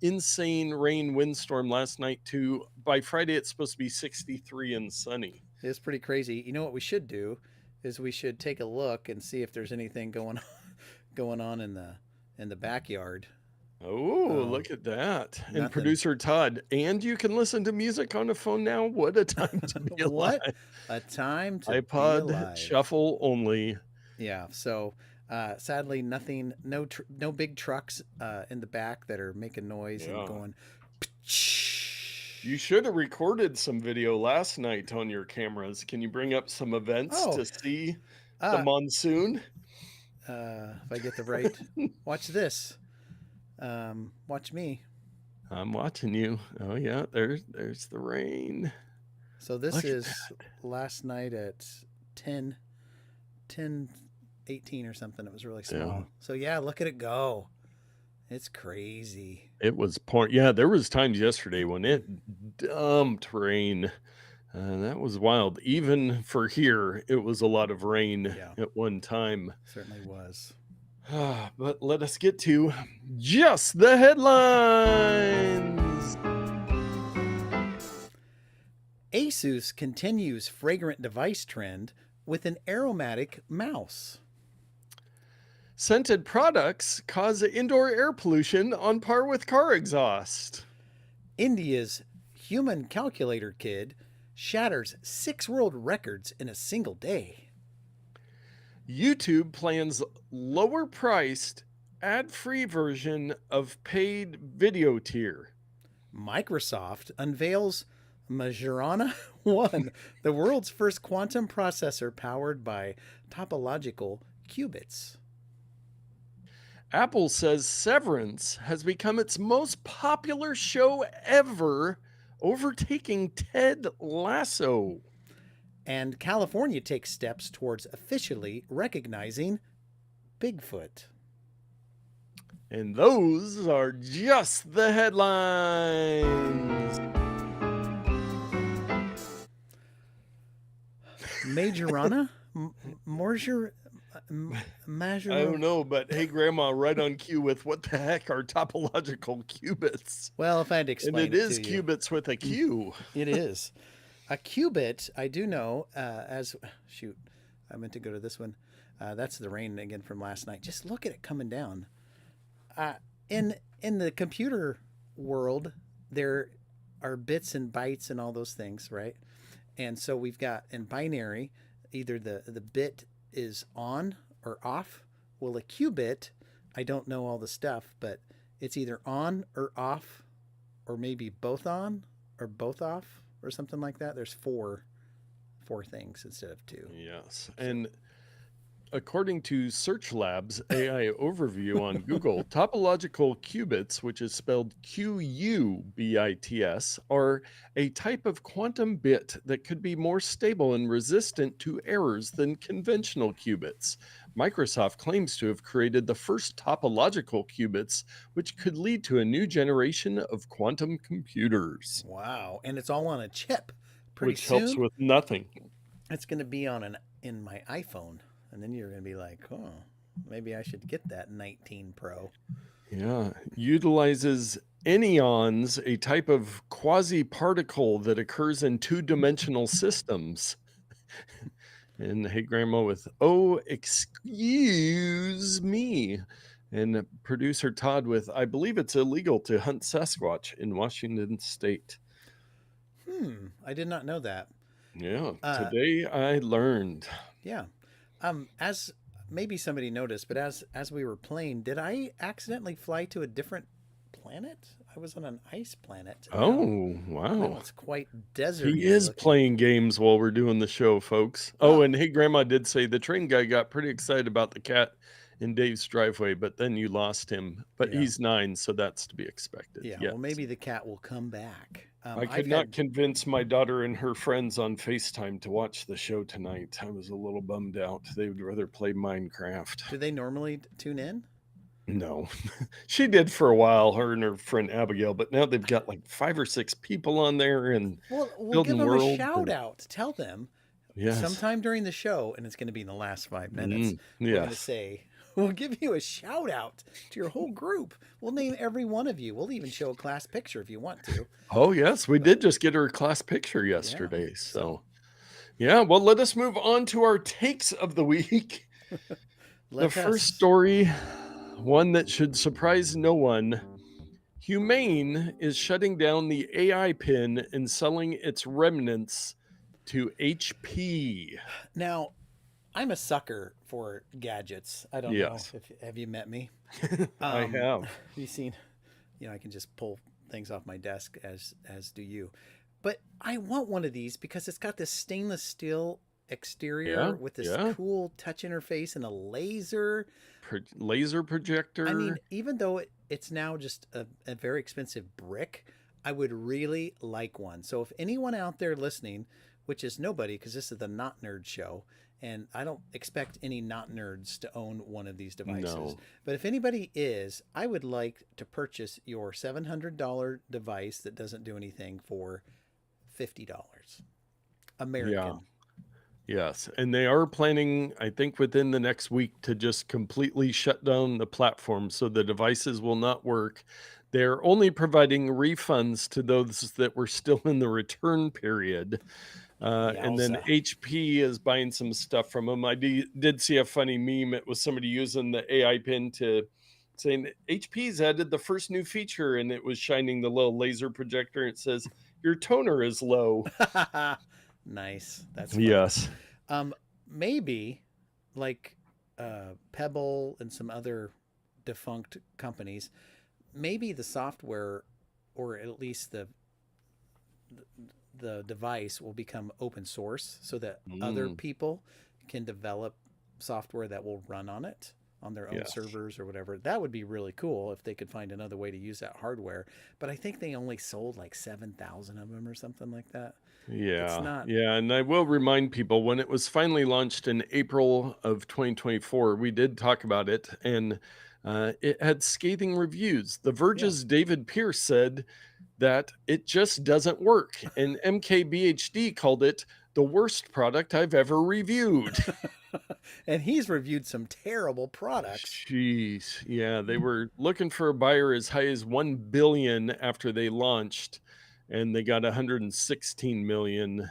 Speaker 1: insane rain windstorm last night to by Friday it's supposed to be 63 and sunny.
Speaker 2: It's pretty crazy. You know what we should do is we should take a look and see if there's anything going on, going on in the backyard.
Speaker 1: Oh,
Speaker 2: Oh,
Speaker 1: look at that. And
Speaker 2: nothing.
Speaker 1: producer Todd, and you can listen to music on a phone now. What a time to be
Speaker 2: What
Speaker 1: alive.
Speaker 2: a time to be
Speaker 1: iPod
Speaker 2: alive.
Speaker 1: shuffle only.
Speaker 2: Yeah. So, sadly, nothing. No big trucks in the back that are making noise and
Speaker 1: Yeah.
Speaker 2: going.
Speaker 1: You should have recorded some video last night on your cameras. Can you bring up some events
Speaker 2: Oh,
Speaker 1: to see the
Speaker 2: uh,
Speaker 1: monsoon?
Speaker 2: if I get the right, watch this. Watch me.
Speaker 1: I'm watching you. Oh yeah, there's the rain.
Speaker 2: So this
Speaker 1: Look at
Speaker 2: is
Speaker 1: that.
Speaker 2: last night at 10, 10, 18 or something. It was really
Speaker 1: Yeah.
Speaker 2: small. So yeah, look at it go. It's crazy.
Speaker 1: It was pouring. Yeah, there was times yesterday when it dumped rain. That was wild. Even for here, it was a lot of rain
Speaker 2: Yeah,
Speaker 1: at one time.
Speaker 2: certainly was.
Speaker 1: But let us get to just the headlines.
Speaker 2: Asus continues fragrant device trend with an aromatic mouse.
Speaker 1: Scented products cause indoor air pollution on par with car exhaust.
Speaker 2: India's human calculator kid shatters 6 world records in a single day.
Speaker 1: YouTube plans lower priced, ad free version of paid video tier.
Speaker 2: Microsoft unveils Majorana 1, the world's first quantum processor powered by topological qubits.
Speaker 1: Apple says Severance has become its most popular show ever, overtaking Ted Lasso.
Speaker 2: And California takes steps towards officially recognizing Bigfoot.
Speaker 1: And those are just the headlines.
Speaker 2: Majorana? Morger?
Speaker 1: I
Speaker 2: Major?
Speaker 1: don't know, but hey, Grandma, right on cue with what the heck are topological qubits?
Speaker 2: Well, if I had to
Speaker 1: And
Speaker 2: explain
Speaker 1: it
Speaker 2: it to
Speaker 1: is
Speaker 2: you,
Speaker 1: qubits with a Q.
Speaker 2: it is. A qubit, I do know, as shoot, I meant to go to this one. That's the rain again from last night. Just look at it coming down. Uh, in the computer world, there are bits and bytes and all those things, right? And so we've got in binary, either the bit is on or off. Well, a qubit, I don't know all the stuff, but it's either on or off, or maybe both on or both off, or something like that. There's four things instead of two.
Speaker 1: Yes.
Speaker 2: So
Speaker 1: And according to Search Labs AI overview on Google, topological qubits, which is spelled QUBITS, are a type of quantum bit that could be more stable and resistant to errors than conventional qubits. Microsoft claims to have created the first topological qubits, which could lead to a new generation of quantum computers,
Speaker 2: wow, and it's all on a chip. Pretty
Speaker 1: which helps
Speaker 2: soon,
Speaker 1: with nothing.
Speaker 2: it's going to be on an in my iPhone, and then you're going to be like, oh, maybe I should get that 19 Pro.
Speaker 1: Yeah, utilizes anyons, a type of quasi particle that occurs in two-dimensional systems. And hey, Grandma, with oh, excuse me. And producer Todd with, I believe it's illegal to hunt Sasquatch in Washington State.
Speaker 2: I did not know that.
Speaker 1: Yeah,
Speaker 2: Uh,
Speaker 1: today I learned.
Speaker 2: yeah. As maybe somebody noticed, but as we were playing, did I accidentally fly to a different planet? I was on an ice planet.
Speaker 1: Oh,
Speaker 2: Now
Speaker 1: wow.
Speaker 2: it's quite
Speaker 1: He
Speaker 2: deserty
Speaker 1: is
Speaker 2: looking.
Speaker 1: playing games while we're doing the show, folks. Oh,
Speaker 2: Well,
Speaker 1: and hey, Grandma did say the train guy got pretty excited about the cat in Dave's driveway, but then you lost him. But
Speaker 2: yeah,
Speaker 1: he's 9, so that's to be expected.
Speaker 2: yeah.
Speaker 1: Yes.
Speaker 2: Well, maybe the cat will come back.
Speaker 1: I
Speaker 2: I've
Speaker 1: could not
Speaker 2: had.
Speaker 1: convince my daughter and her friends on FaceTime to watch the show tonight. I was a little bummed out. They would rather play Minecraft.
Speaker 2: Do they normally tune in?
Speaker 1: No, she did for a while, her and her friend Abigail, but now they've got like 5 or 6 people on there and
Speaker 2: Well, we'll give
Speaker 1: building
Speaker 2: them a
Speaker 1: worlds.
Speaker 2: shout
Speaker 1: And
Speaker 2: out. Tell them
Speaker 1: yes.
Speaker 2: sometime during the show, and it's going to be in the last 5 minutes. We're going to
Speaker 1: Yes.
Speaker 2: say, we'll give you a shout out to your whole group. We'll name every one of you. We'll even show a class picture if you want to.
Speaker 1: Oh, yes, we
Speaker 2: But
Speaker 1: did just get her class picture
Speaker 2: yeah,
Speaker 1: yesterday.
Speaker 2: so
Speaker 1: So, yeah, well, let us move on to our takes of the week. The
Speaker 2: let
Speaker 1: first
Speaker 2: us.
Speaker 1: story, one that should surprise no one. Humane is shutting down the AI pin and selling its remnants to HP.
Speaker 2: Now, I'm a sucker for gadgets. I don't know
Speaker 1: Yes,
Speaker 2: if have you met me.
Speaker 1: I
Speaker 2: Have
Speaker 1: have.
Speaker 2: you seen? I can just pull things off my desk as do you. But I want one of these because it's got this stainless steel
Speaker 1: Yeah,
Speaker 2: exterior with this
Speaker 1: yeah.
Speaker 2: cool touch interface and a laser.
Speaker 1: Laser
Speaker 2: I mean,
Speaker 1: projector.
Speaker 2: even though it's now just a very expensive brick, I would really like one. So if anyone out there listening, which is nobody because this is the Not Nerd show, and I don't expect any not nerds to own one of these devices.
Speaker 1: No.
Speaker 2: But if anybody is, I would like to purchase your $700 device that doesn't do anything for $50
Speaker 1: Yeah.
Speaker 2: American.
Speaker 1: Yes, and they are planning, I think, within the next week to just completely shut down the platform so the devices will not work. They're only providing refunds to those that were still in the return period. And then
Speaker 2: Yowza.
Speaker 1: HP is buying some stuff from them. Did see a funny meme. It was somebody using the AI pin to saying that HP's added the first new feature, and it was shining the little laser projector. It says, Your toner is low.
Speaker 2: Nice. That's funny.
Speaker 1: Yes.
Speaker 2: Um, Maybe like Pebble and some other defunct companies, maybe the software or at least the device will become open source so that other
Speaker 1: Mm,
Speaker 2: people can develop software that will run on it on their own
Speaker 1: yes.
Speaker 2: servers or whatever. That would be really cool if they could find another way to use that hardware. But I think they only sold like 7,000 of them or something like that. It's
Speaker 1: Yeah,
Speaker 2: not.
Speaker 1: yeah, and I will remind people when it was finally launched in April of 2024, we did talk about it, and it had scathing reviews. The
Speaker 2: Yeah.
Speaker 1: Verge's David Pierce said that it just doesn't work, and MKBHD called it the worst product I've ever reviewed.
Speaker 2: And he's reviewed some terrible products.
Speaker 1: Jeez, yeah, they were looking for a buyer as high as 1 billion after they launched, and they got 116 million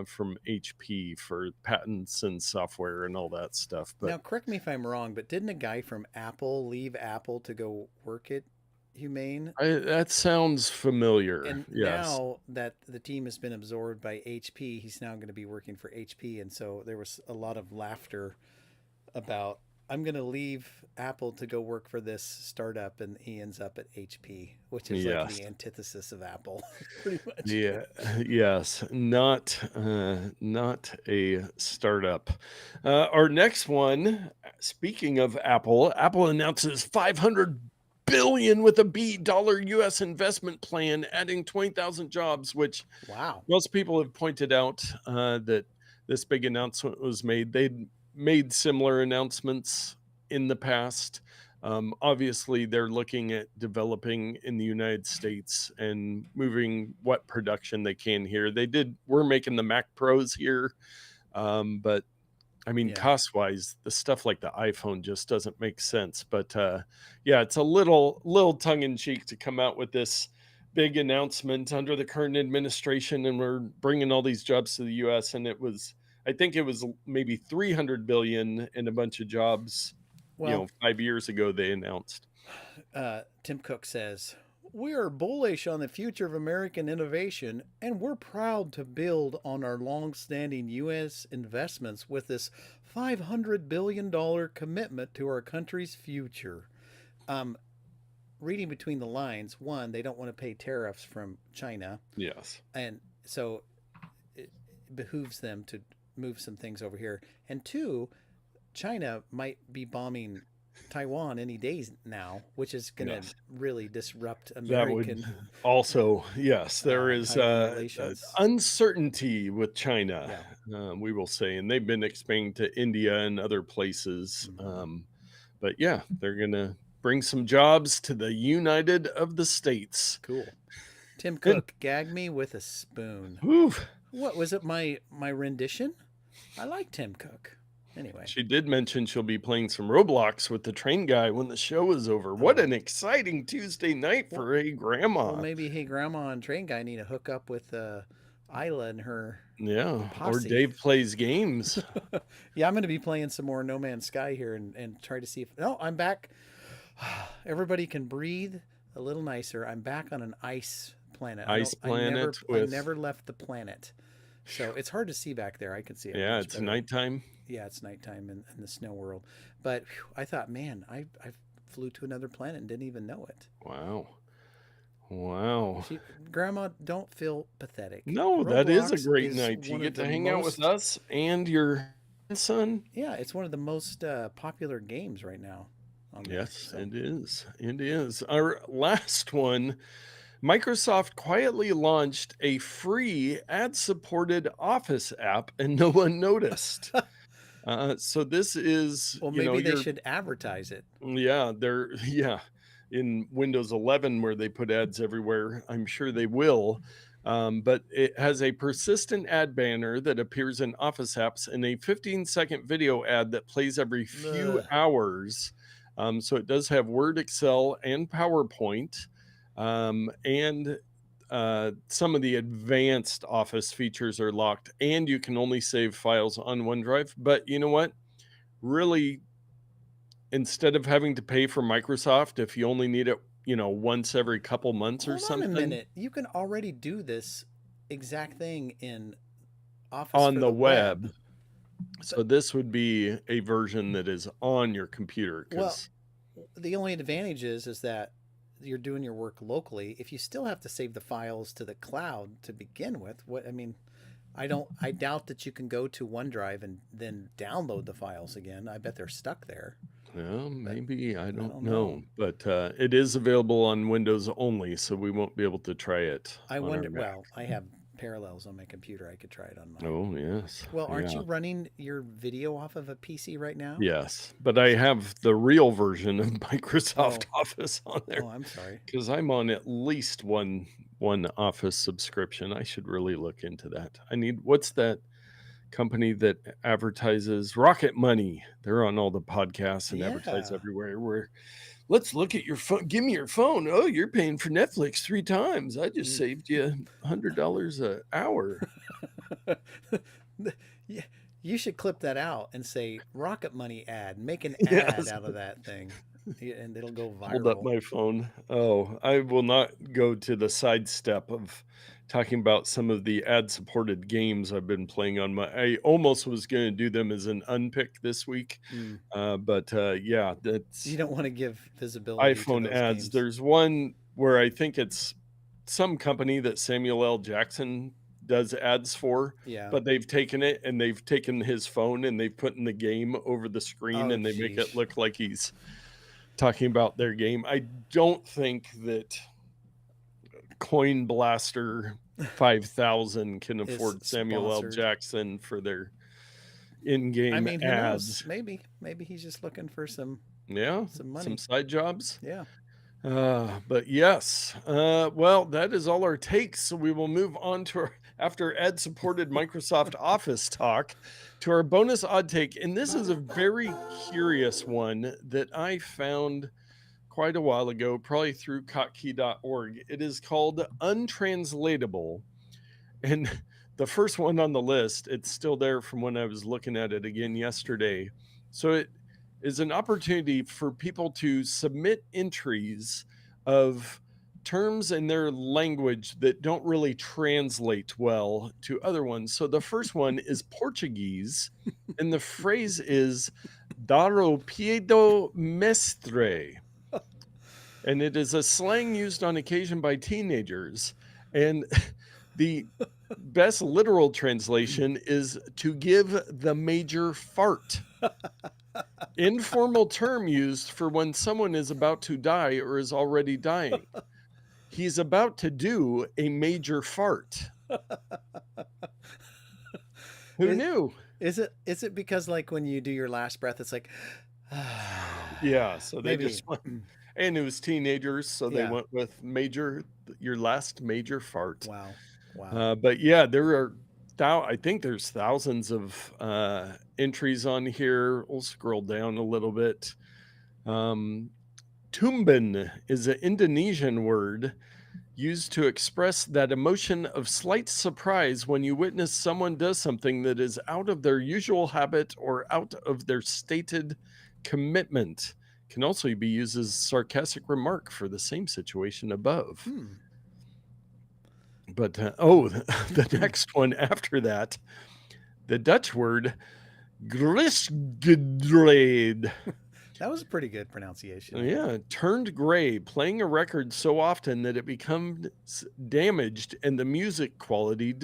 Speaker 1: from HP for patents and software and all that stuff. But
Speaker 2: Now, correct me if I'm wrong, but didn't a guy from Apple leave Apple to go work at Humane.
Speaker 1: That sounds familiar.
Speaker 2: And
Speaker 1: Yes.
Speaker 2: now that the team has been absorbed by HP, he's now going to be working for HP. And so there was a lot of laughter about, I'm going to leave Apple to go work for this startup, and he ends up at HP, which is like
Speaker 1: Yes.
Speaker 2: the antithesis of Apple, pretty much.
Speaker 1: Yeah, yes, not a startup. Our next one, speaking of Apple, Apple announces 500 billion with a B dollar US investment plan, adding 20,000 jobs, which
Speaker 2: Wow.
Speaker 1: most people have pointed out that this big announcement was made. They'd made similar announcements in the past. Obviously, they're looking at developing in the United States and moving what production they can here. We're making the Mac Pros here, but I mean,
Speaker 2: Yeah.
Speaker 1: cost wise, the stuff like the iPhone just doesn't make sense. But yeah, it's a little tongue in cheek to come out with this big announcement under the current administration, and we're bringing all these jobs to the U.S. And I think it was maybe 300 billion and a bunch of jobs.
Speaker 2: Well,
Speaker 1: 5 years ago they announced.
Speaker 2: Tim Cook says, "We are bullish on the future of American innovation, and we're proud to build on our long-standing U.S. investments with this $500 billion commitment to our country's future." Um, Reading between the lines, one, they don't want to pay tariffs from China,
Speaker 1: Yes.
Speaker 2: and so it behooves them to move some things over here. And two, China might be bombing Taiwan any days now, which is going to
Speaker 1: Yes.
Speaker 2: really disrupt
Speaker 1: That would
Speaker 2: American
Speaker 1: also, yes, there is
Speaker 2: Taiwan relations.
Speaker 1: uncertainty with China,
Speaker 2: Yeah.
Speaker 1: we will say, and they've been expanding to India and other places.
Speaker 2: Mm-hmm.
Speaker 1: But yeah, they're going to bring some jobs to the United of the States.
Speaker 2: Cool. Tim
Speaker 1: And
Speaker 2: Cook, gag me with a spoon.
Speaker 1: whew,
Speaker 2: What was it? My rendition? I like Tim Cook. Anyway.
Speaker 1: she did mention she'll be playing some Roblox with the train guy when the show is over. What
Speaker 2: Oh.
Speaker 1: an exciting Tuesday night
Speaker 2: Well,
Speaker 1: for a
Speaker 2: well,
Speaker 1: grandma.
Speaker 2: maybe hey grandma and train guy need to hook up with Isla and her
Speaker 1: Yeah, or
Speaker 2: posse.
Speaker 1: Dave plays games.
Speaker 2: Yeah, I'm going to be playing some more No Man's Sky here and try to see if. No, I'm back. Everybody can breathe a little nicer. I'm back on an ice planet. I don't.
Speaker 1: Ice Planet
Speaker 2: I
Speaker 1: with,
Speaker 2: never left the planet, so it's hard to see back there. I can see it
Speaker 1: yeah,
Speaker 2: much
Speaker 1: it's
Speaker 2: better.
Speaker 1: nighttime.
Speaker 2: Yeah, it's nighttime in the snow world. But whew, I thought, man, I flew to another planet and didn't even know it.
Speaker 1: Wow. Wow.
Speaker 2: She, Grandma, don't feel pathetic.
Speaker 1: No, that is a
Speaker 2: Roblox
Speaker 1: great
Speaker 2: is
Speaker 1: night. You
Speaker 2: one of
Speaker 1: get
Speaker 2: the
Speaker 1: to hang out with
Speaker 2: most.
Speaker 1: us and your son.
Speaker 2: Yeah, it's one of the most popular games right now on there.
Speaker 1: Yes,
Speaker 2: So
Speaker 1: it is. It is. Our last one, Microsoft quietly launched a free ad-supported Office app and no one noticed. So this is,
Speaker 2: well, maybe they should advertise it.
Speaker 1: yeah, yeah, in Windows 11 where they put ads everywhere. I'm sure they will. But it has a persistent ad banner that appears in Office apps and a 15-second video ad that plays every few
Speaker 2: Ugh.
Speaker 1: hours. So it does have Word, Excel, and PowerPoint, and some of the advanced Office features are locked, and you can only save files on OneDrive. But you know what? Really, instead of having to pay for Microsoft, if you only need it, once every couple months or
Speaker 2: Hold on a
Speaker 1: something
Speaker 2: minute. You can already do this exact thing in Office
Speaker 1: on
Speaker 2: for
Speaker 1: the
Speaker 2: the web.
Speaker 1: web. So
Speaker 2: But
Speaker 1: this would be a version that is on your computer
Speaker 2: well,
Speaker 1: because
Speaker 2: the only advantage is that you're doing your work locally. If you still have to save the files to the cloud to begin with, what I mean, I doubt that you can go to OneDrive and then download the files again. I bet they're stuck there.
Speaker 1: well,
Speaker 2: But
Speaker 1: maybe I
Speaker 2: I
Speaker 1: don't
Speaker 2: don't know.
Speaker 1: know, but it is available on Windows only, so we won't be able to try it
Speaker 2: I
Speaker 1: on our
Speaker 2: wonder,
Speaker 1: Mac.
Speaker 2: well, I have Parallels on my computer. I could try it on mine.
Speaker 1: Oh, yes.
Speaker 2: Well, aren't
Speaker 1: Yeah.
Speaker 2: you running your video off of a PC right now?
Speaker 1: Yes, but I have the real version of Microsoft
Speaker 2: Oh,
Speaker 1: Office on there.
Speaker 2: oh, I'm sorry.
Speaker 1: Because I'm on at least one Office subscription. I should really look into that. What's that company that advertises Rocket Money? They're on all the podcasts and advertise
Speaker 2: Yeah.
Speaker 1: everywhere where let's look at your phone. Give me your phone. Oh, you're paying for Netflix 3 times. I just
Speaker 2: Mm.
Speaker 1: saved you $100 an hour.
Speaker 2: Yeah. You should clip that out and say Rocket Money ad. Make an ad
Speaker 1: Yes.
Speaker 2: out of that thing, and it'll go
Speaker 1: Hold up
Speaker 2: viral.
Speaker 1: my phone. Oh, I will not go to the sidestep of talking about some of the ad-supported games I've been playing on my I almost was gonna do them as an unpick this week,
Speaker 2: Mm.
Speaker 1: yeah,
Speaker 2: You
Speaker 1: that's
Speaker 2: don't want to give visibility to
Speaker 1: iPhone
Speaker 2: those
Speaker 1: ads.
Speaker 2: games.
Speaker 1: There's one where I think it's some company that Samuel L. Jackson does ads for,
Speaker 2: Yeah.
Speaker 1: but they've taken it and they've taken his phone and they've put in the game over the screen
Speaker 2: Oh,
Speaker 1: and they make it
Speaker 2: geez.
Speaker 1: look like he's talking about their game. I don't think that Coin Blaster 5000 can
Speaker 2: Is
Speaker 1: afford Samuel L.
Speaker 2: sponsored.
Speaker 1: Jackson for their
Speaker 2: I
Speaker 1: in-game
Speaker 2: mean, who knows?
Speaker 1: ads.
Speaker 2: Maybe he's just looking for
Speaker 1: Yeah,
Speaker 2: some
Speaker 1: some
Speaker 2: money.
Speaker 1: side jobs.
Speaker 2: Yeah.
Speaker 1: But yes, well, that is all our takes. So we will move on to our, after Ed supported Microsoft Office talk, to our bonus odd take. And this is a very curious one that I found quite a while ago, probably through kotkey.org. It is called Untranslatable. And the first one on the list, it's still there from when I was looking at it again yesterday. So it is an opportunity for people to submit entries of terms in their language that don't really translate well to other ones. So the first one is Portuguese, and the phrase is "Dar o piedo mestre," and it is a slang used on occasion by teenagers. And the best literal translation is to give the major fart. Informal term used for when someone is about to die or is already dying. He's about to do a major fart. Who
Speaker 2: Is,
Speaker 1: knew?
Speaker 2: is it because like when you do your last breath, it's like
Speaker 1: Yeah, so they
Speaker 2: maybe.
Speaker 1: just went, and it was teenagers, so they
Speaker 2: Yeah.
Speaker 1: went with major, your last major fart.
Speaker 2: Wow. Wow.
Speaker 1: But yeah, there are I think there's thousands of entries on here. We'll scroll down a little bit. Um, Tumben is an Indonesian word used to express that emotion of slight surprise when you witness someone does something that is out of their usual habit or out of their stated commitment. Can also be used as a sarcastic remark for the same situation above.
Speaker 2: Hmm.
Speaker 1: But the next one after that, the Dutch word grisgedraid.
Speaker 2: That was a pretty good pronunciation, I think.
Speaker 1: Yeah, turned gray, playing a record so often that it becomes damaged and the music quality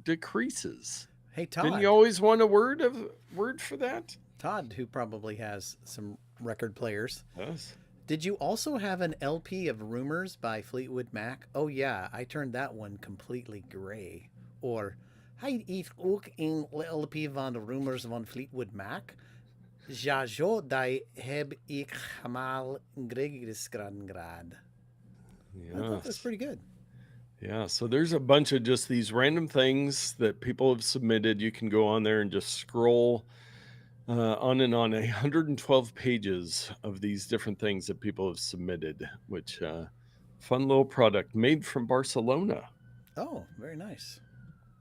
Speaker 1: decreases.
Speaker 2: Hey,
Speaker 1: Didn't you
Speaker 2: Todd.
Speaker 1: always want a word for that?
Speaker 2: Todd, who probably has some record players.
Speaker 1: Yes.
Speaker 2: Did you also have an LP of Rumors by Fleetwood Mac? Oh, yeah, I turned that one completely gray. Or, hij heeft ook een LP van de Rumors van Fleetwood Mac. Ja, zo, die heb ik helemaal grad. I thought that's
Speaker 1: Yes.
Speaker 2: pretty good.
Speaker 1: Yeah. So there's a bunch of just these random things that people have submitted. You can go on there and just scroll on and on. 112 pages of these different things that people have submitted, which fun little product made from Barcelona.
Speaker 2: Oh, very nice.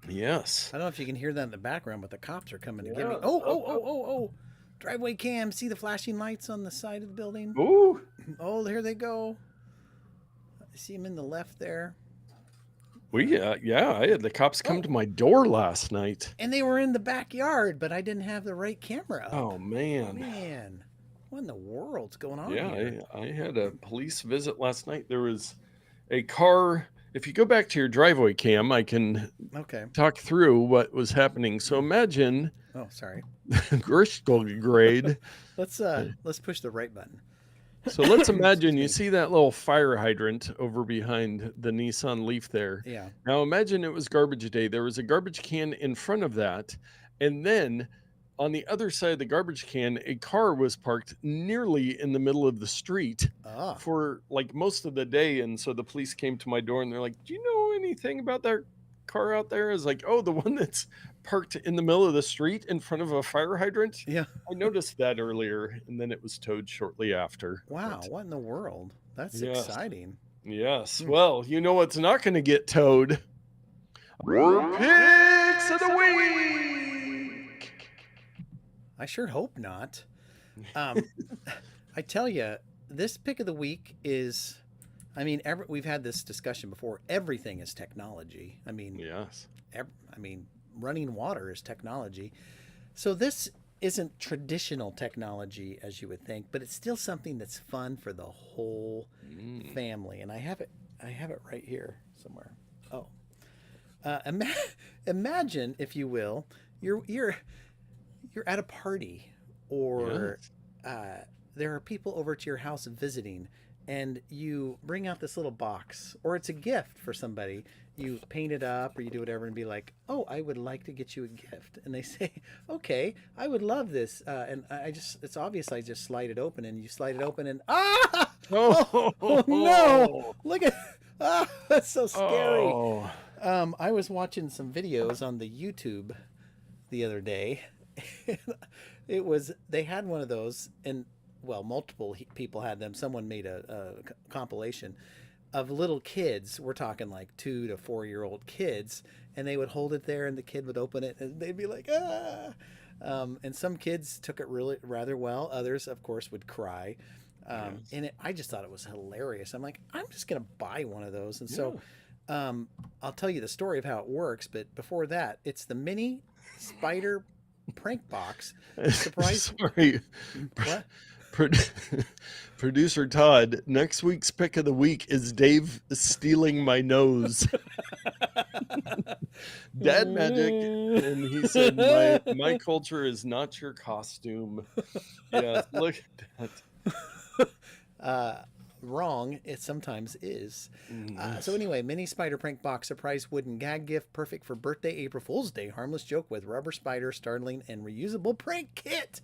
Speaker 1: Yes.
Speaker 2: I don't know if you can hear that in the background, but the cops are coming to get me.
Speaker 1: Yeah.
Speaker 2: Oh, oh, oh, oh, oh. Driveway cam. See the flashing lights on the side of the building?
Speaker 1: Ooh.
Speaker 2: Oh, here they go. I see them in the left there.
Speaker 1: Yeah, I had the cops come
Speaker 2: Oh,
Speaker 1: to my door last night.
Speaker 2: and they were in the backyard, but I didn't have the right camera up.
Speaker 1: Oh man.
Speaker 2: Man, what in the world's going on
Speaker 1: Yeah,
Speaker 2: here?
Speaker 1: I had a police visit last night. There was a car. If you go back to your driveway cam, I can
Speaker 2: Okay.
Speaker 1: talk through what was happening. So imagine
Speaker 2: Oh, sorry.
Speaker 1: Grishkel grade.
Speaker 2: Let's push the right button.
Speaker 1: So let's imagine
Speaker 2: Excuse
Speaker 1: you
Speaker 2: me.
Speaker 1: see that little fire hydrant over behind the Nissan Leaf there.
Speaker 2: Yeah.
Speaker 1: Now imagine it was garbage day. There was a garbage can in front of that. And then on the other side of the garbage can, a car was parked nearly in the middle of the street
Speaker 2: Ah.
Speaker 1: for like most of the day. And so the police came to my door and they're like, "Do you know anything about that car out there?" I was like, "Oh, the one that's parked in the middle of the street in front of a fire hydrant."
Speaker 2: Yeah.
Speaker 1: I noticed that earlier, and then it was towed shortly after.
Speaker 2: Wow.
Speaker 1: But
Speaker 2: What in the world? That's
Speaker 1: yes,
Speaker 2: exciting.
Speaker 1: yes.
Speaker 2: Hmm.
Speaker 1: Well, you know what's not going to get towed? Our picks of the week.
Speaker 2: I sure hope not. Um, I tell you, this pick of the week is. We've had this discussion before. Everything is technology.
Speaker 1: Yes.
Speaker 2: I mean, running water is technology. So this isn't traditional technology as you would think, but it's still something that's fun for the whole
Speaker 1: Mm.
Speaker 2: family. And I have it. I have it right here somewhere. Oh, uh, ima- imagine, if you will, you're you're you're at a party, or
Speaker 1: Yes.
Speaker 2: uh, there are people over to your house visiting, and you bring out this little box, or it's a gift for somebody. You paint it up, or you do whatever, and be like, "Oh, I would like to get you a gift." And they say, "Okay, I would love this." And it's obvious. I just slide it open, and you slide it open, and oh no!
Speaker 1: Oh,
Speaker 2: Look at that's so scary.
Speaker 1: oh,
Speaker 2: I was watching some videos on the YouTube the other day. It was they had one of those, and well, multiple people had them. Someone made a compilation of little kids. We're talking like 2 to 4 year old kids, and they would hold it there, and the kid would open it, and they'd be like, ah. And some kids took it really rather well. Others, of course, would cry.
Speaker 1: yes.
Speaker 2: I just thought it was hilarious. I'm like, I'm just gonna buy one of those. And so
Speaker 1: Yeah.
Speaker 2: I'll tell you the story of how it works. But before that, it's the mini spider prank box. Surprise!
Speaker 1: Sorry.
Speaker 2: What?
Speaker 1: Pro- Producer Todd, next week's pick of the week is Dave stealing my nose. Dad magic. And he said, my culture is not your costume. Yes, look at that.
Speaker 2: uh, Wrong. It sometimes is. So
Speaker 1: Yes.
Speaker 2: anyway, mini spider prank box, surprise wooden gag gift, perfect for birthday, April Fool's Day, harmless joke with rubber spider, startling, and reusable prank kit.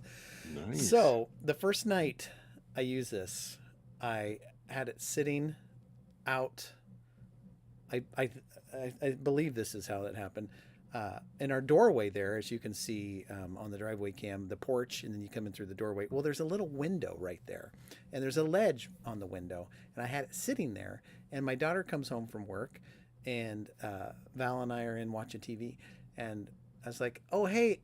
Speaker 1: Nice.
Speaker 2: So the first night I used this, I had it sitting out. I I I believe this is how it happened. In our doorway there, as you can see on the driveway cam, the porch, and then you come in through the doorway. Well, there's a little window right there, and there's a ledge on the window, and I had it sitting there. And my daughter comes home from work, and Val and I are in watching TV, and I was like, "Oh, hey,"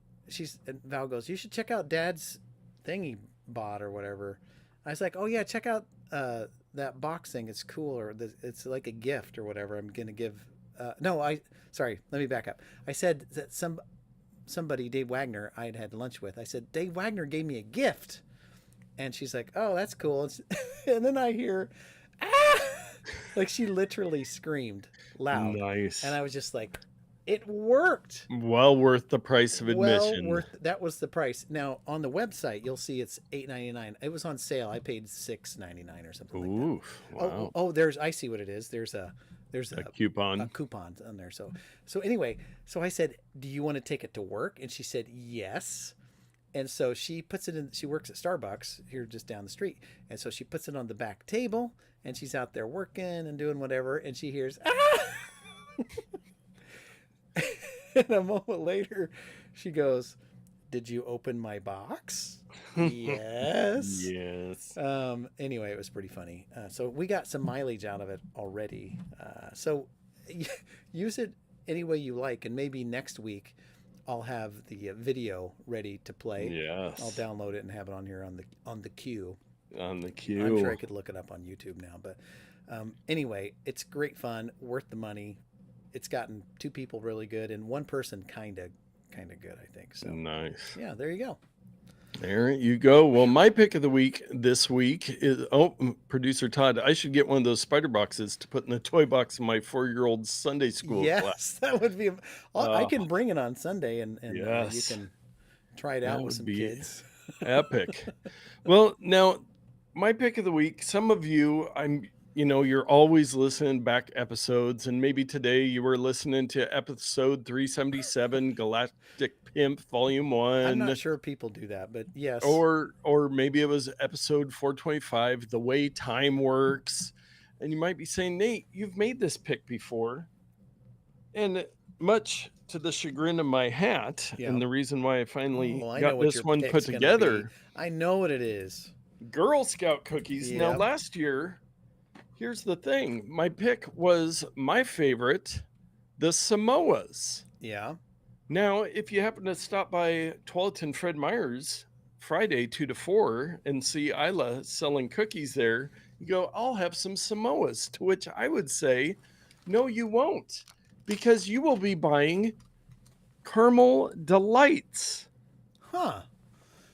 Speaker 2: and Val goes, "You should check out Dad's thing he bought or whatever." I was like, "Oh yeah, check out that box thing. It's cool, or it's like a gift or whatever. I'm gonna give." No, I sorry. Let me back up. I said that somebody, Dave Wagner, I had had lunch with. I said Dave Wagner gave me a gift, and she's like, "Oh, that's cool." And then I hear, "Ah!" Like she literally screamed loud, and
Speaker 1: Nice.
Speaker 2: I was just like, "It worked."
Speaker 1: Well worth the price of
Speaker 2: Well
Speaker 1: admission.
Speaker 2: worth that was the price. Now on the website you'll see it's $8.99. It was on sale. I paid $6.99 or something like that.
Speaker 1: Ooh, wow.
Speaker 2: There's I see what it is. There's
Speaker 1: A
Speaker 2: a
Speaker 1: coupon.
Speaker 2: coupon on there. So anyway, so I said, "Do you want to take it to work?" And she said, "Yes." And so she puts it in. She works at Starbucks here just down the street, and so she puts it on the back table, and she's out there working and doing whatever, and she hears ah. And a moment later, she goes, "Did you open my box?" Yes.
Speaker 1: Yes.
Speaker 2: Anyway, it was pretty funny. So we got some mileage out of it already. So use it any way you like, and maybe next week I'll have the video ready to play. I'll
Speaker 1: Yes.
Speaker 2: download it and have it on here on the queue.
Speaker 1: On the
Speaker 2: I'm sure I
Speaker 1: queue.
Speaker 2: could look it up on YouTube now, but anyway, it's great fun, worth the money. It's gotten two people really good, and one person kind of good, I think. So
Speaker 1: Nice.
Speaker 2: yeah, there you go.
Speaker 1: There you go. Well, my pick of the week this week is producer Todd. I should get one of those spider boxes to put in the toy box of my 4-year-old Sunday school class.
Speaker 2: Yes, that would be. I
Speaker 1: Uh,
Speaker 2: can bring it on Sunday, and you
Speaker 1: yes,
Speaker 2: can try it
Speaker 1: that
Speaker 2: out with
Speaker 1: would
Speaker 2: some
Speaker 1: be
Speaker 2: kids.
Speaker 1: epic. Well, now my pick of the week, some of you, you're always listening back episodes, and maybe today you were listening to episode 377, Galactic Pimp Volume
Speaker 2: I'm not
Speaker 1: 1,
Speaker 2: sure people do that, but yes.
Speaker 1: or maybe it was episode 425, The Way Time Works. And you might be saying, Nate, you've made this pick before. And much to the chagrin of my hat,
Speaker 2: Yeah.
Speaker 1: and the reason why I finally
Speaker 2: Oh, I know
Speaker 1: got
Speaker 2: what
Speaker 1: this
Speaker 2: your
Speaker 1: one put
Speaker 2: pick's gonna be.
Speaker 1: together,
Speaker 2: I know what it is.
Speaker 1: Girl Scout cookies. Now,
Speaker 2: Yep.
Speaker 1: last year, here's the thing, my pick was my favorite, the Samoas.
Speaker 2: Yeah.
Speaker 1: Now, if you happen to stop by Twillet and Fred Meyer's Friday 2 to 4 and see Isla selling cookies there, you go, I'll have some Samoas. To which I would say, no, you won't, because you will be buying caramel delights,
Speaker 2: Huh.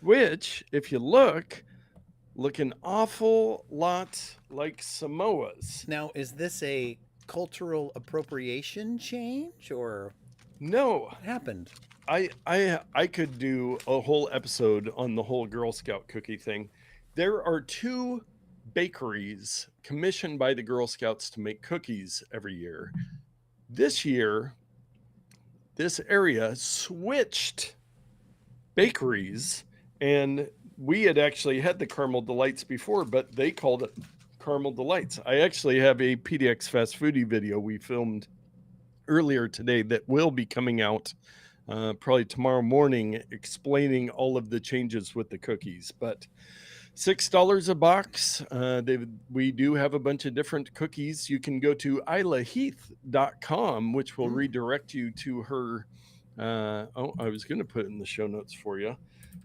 Speaker 1: which, if you look an awful lot like Samoas.
Speaker 2: Now, is this a cultural appropriation change or
Speaker 1: No,
Speaker 2: what happened?
Speaker 1: I could do a whole episode on the whole Girl Scout cookie thing. There are two bakeries commissioned by the Girl Scouts to make cookies every year. This year, this area switched bakeries, and we had actually had the caramel delights before, but they called it caramel delights. I actually have a PDX Fast Foodie video we filmed earlier today that will be coming out probably tomorrow morning, explaining all of the changes with the cookies. But $6 a box. We do have a bunch of different cookies. You can go to ilaheath.com, which will redirect you to her. I was going to put it in the show notes for you,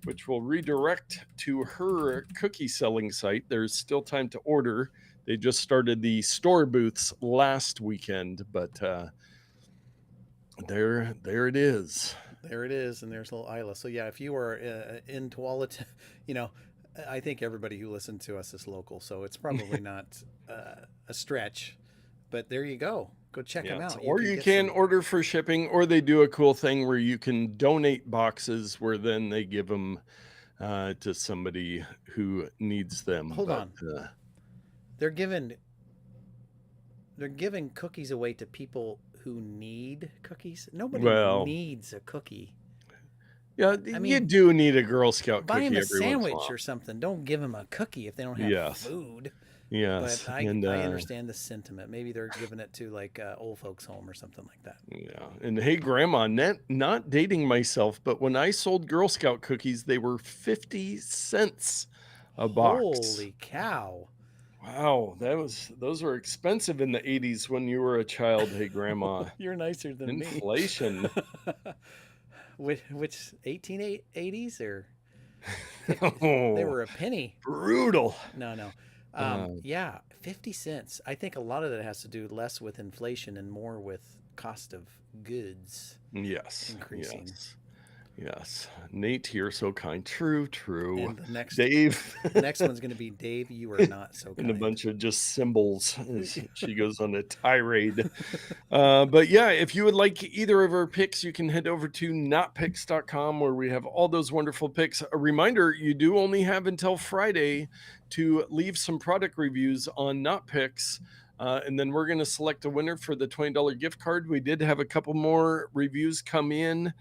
Speaker 1: which will redirect to her cookie selling site. There's still time to order. They just started the store booths last weekend, but there it is.
Speaker 2: There it is, and there's little Isla. So yeah, if you are in Tualatin, you know, I think everybody who listens to us is local, so it's probably not a stretch. But there you go. Go check them
Speaker 1: Yes,
Speaker 2: out.
Speaker 1: or you
Speaker 2: get
Speaker 1: can
Speaker 2: some.
Speaker 1: order for shipping, or they do a cool thing where you can donate boxes where then they give them to somebody who needs them.
Speaker 2: Hold
Speaker 1: But
Speaker 2: on, they're giving cookies away to people who need cookies. Nobody
Speaker 1: well,
Speaker 2: needs a cookie.
Speaker 1: yeah,
Speaker 2: I
Speaker 1: you
Speaker 2: mean,
Speaker 1: do need a Girl Scout
Speaker 2: buy them
Speaker 1: cookie
Speaker 2: a
Speaker 1: every once in a
Speaker 2: sandwich
Speaker 1: while.
Speaker 2: or something. Don't give them a cookie if they don't have
Speaker 1: Yes,
Speaker 2: food. But
Speaker 1: yes, and
Speaker 2: I understand the sentiment. Maybe they're giving it to like old folks' home or something like that.
Speaker 1: yeah, and hey, Grandma, not dating myself, but when I sold Girl Scout cookies, they were 50 cents a box.
Speaker 2: Holy cow!
Speaker 1: Wow, those were expensive in the 80s when you were a child. Hey, Grandma.
Speaker 2: You're nicer than me.
Speaker 1: Inflation.
Speaker 2: Which 1880s or 50s? They
Speaker 1: Oh,
Speaker 2: were a penny.
Speaker 1: brutal.
Speaker 2: No, no.
Speaker 1: Uh,
Speaker 2: Yeah, 50 cents. I think a lot of that has to do less with inflation and more with cost of goods
Speaker 1: yes,
Speaker 2: increasing.
Speaker 1: yes, yes. Nate, you're so kind. True, true.
Speaker 2: And the next
Speaker 1: Dave,
Speaker 2: next one's going to be Dave, you are not so
Speaker 1: and a
Speaker 2: kind.
Speaker 1: bunch of just symbols as she goes on a tirade. But yeah, if you would like either of our picks, you can head over to notpicks.com where we have all those wonderful picks. A reminder, you do only have until Friday to leave some product reviews on Notpicks. And then we're going to select a winner for the $20 gift card. We did have a couple more reviews come in.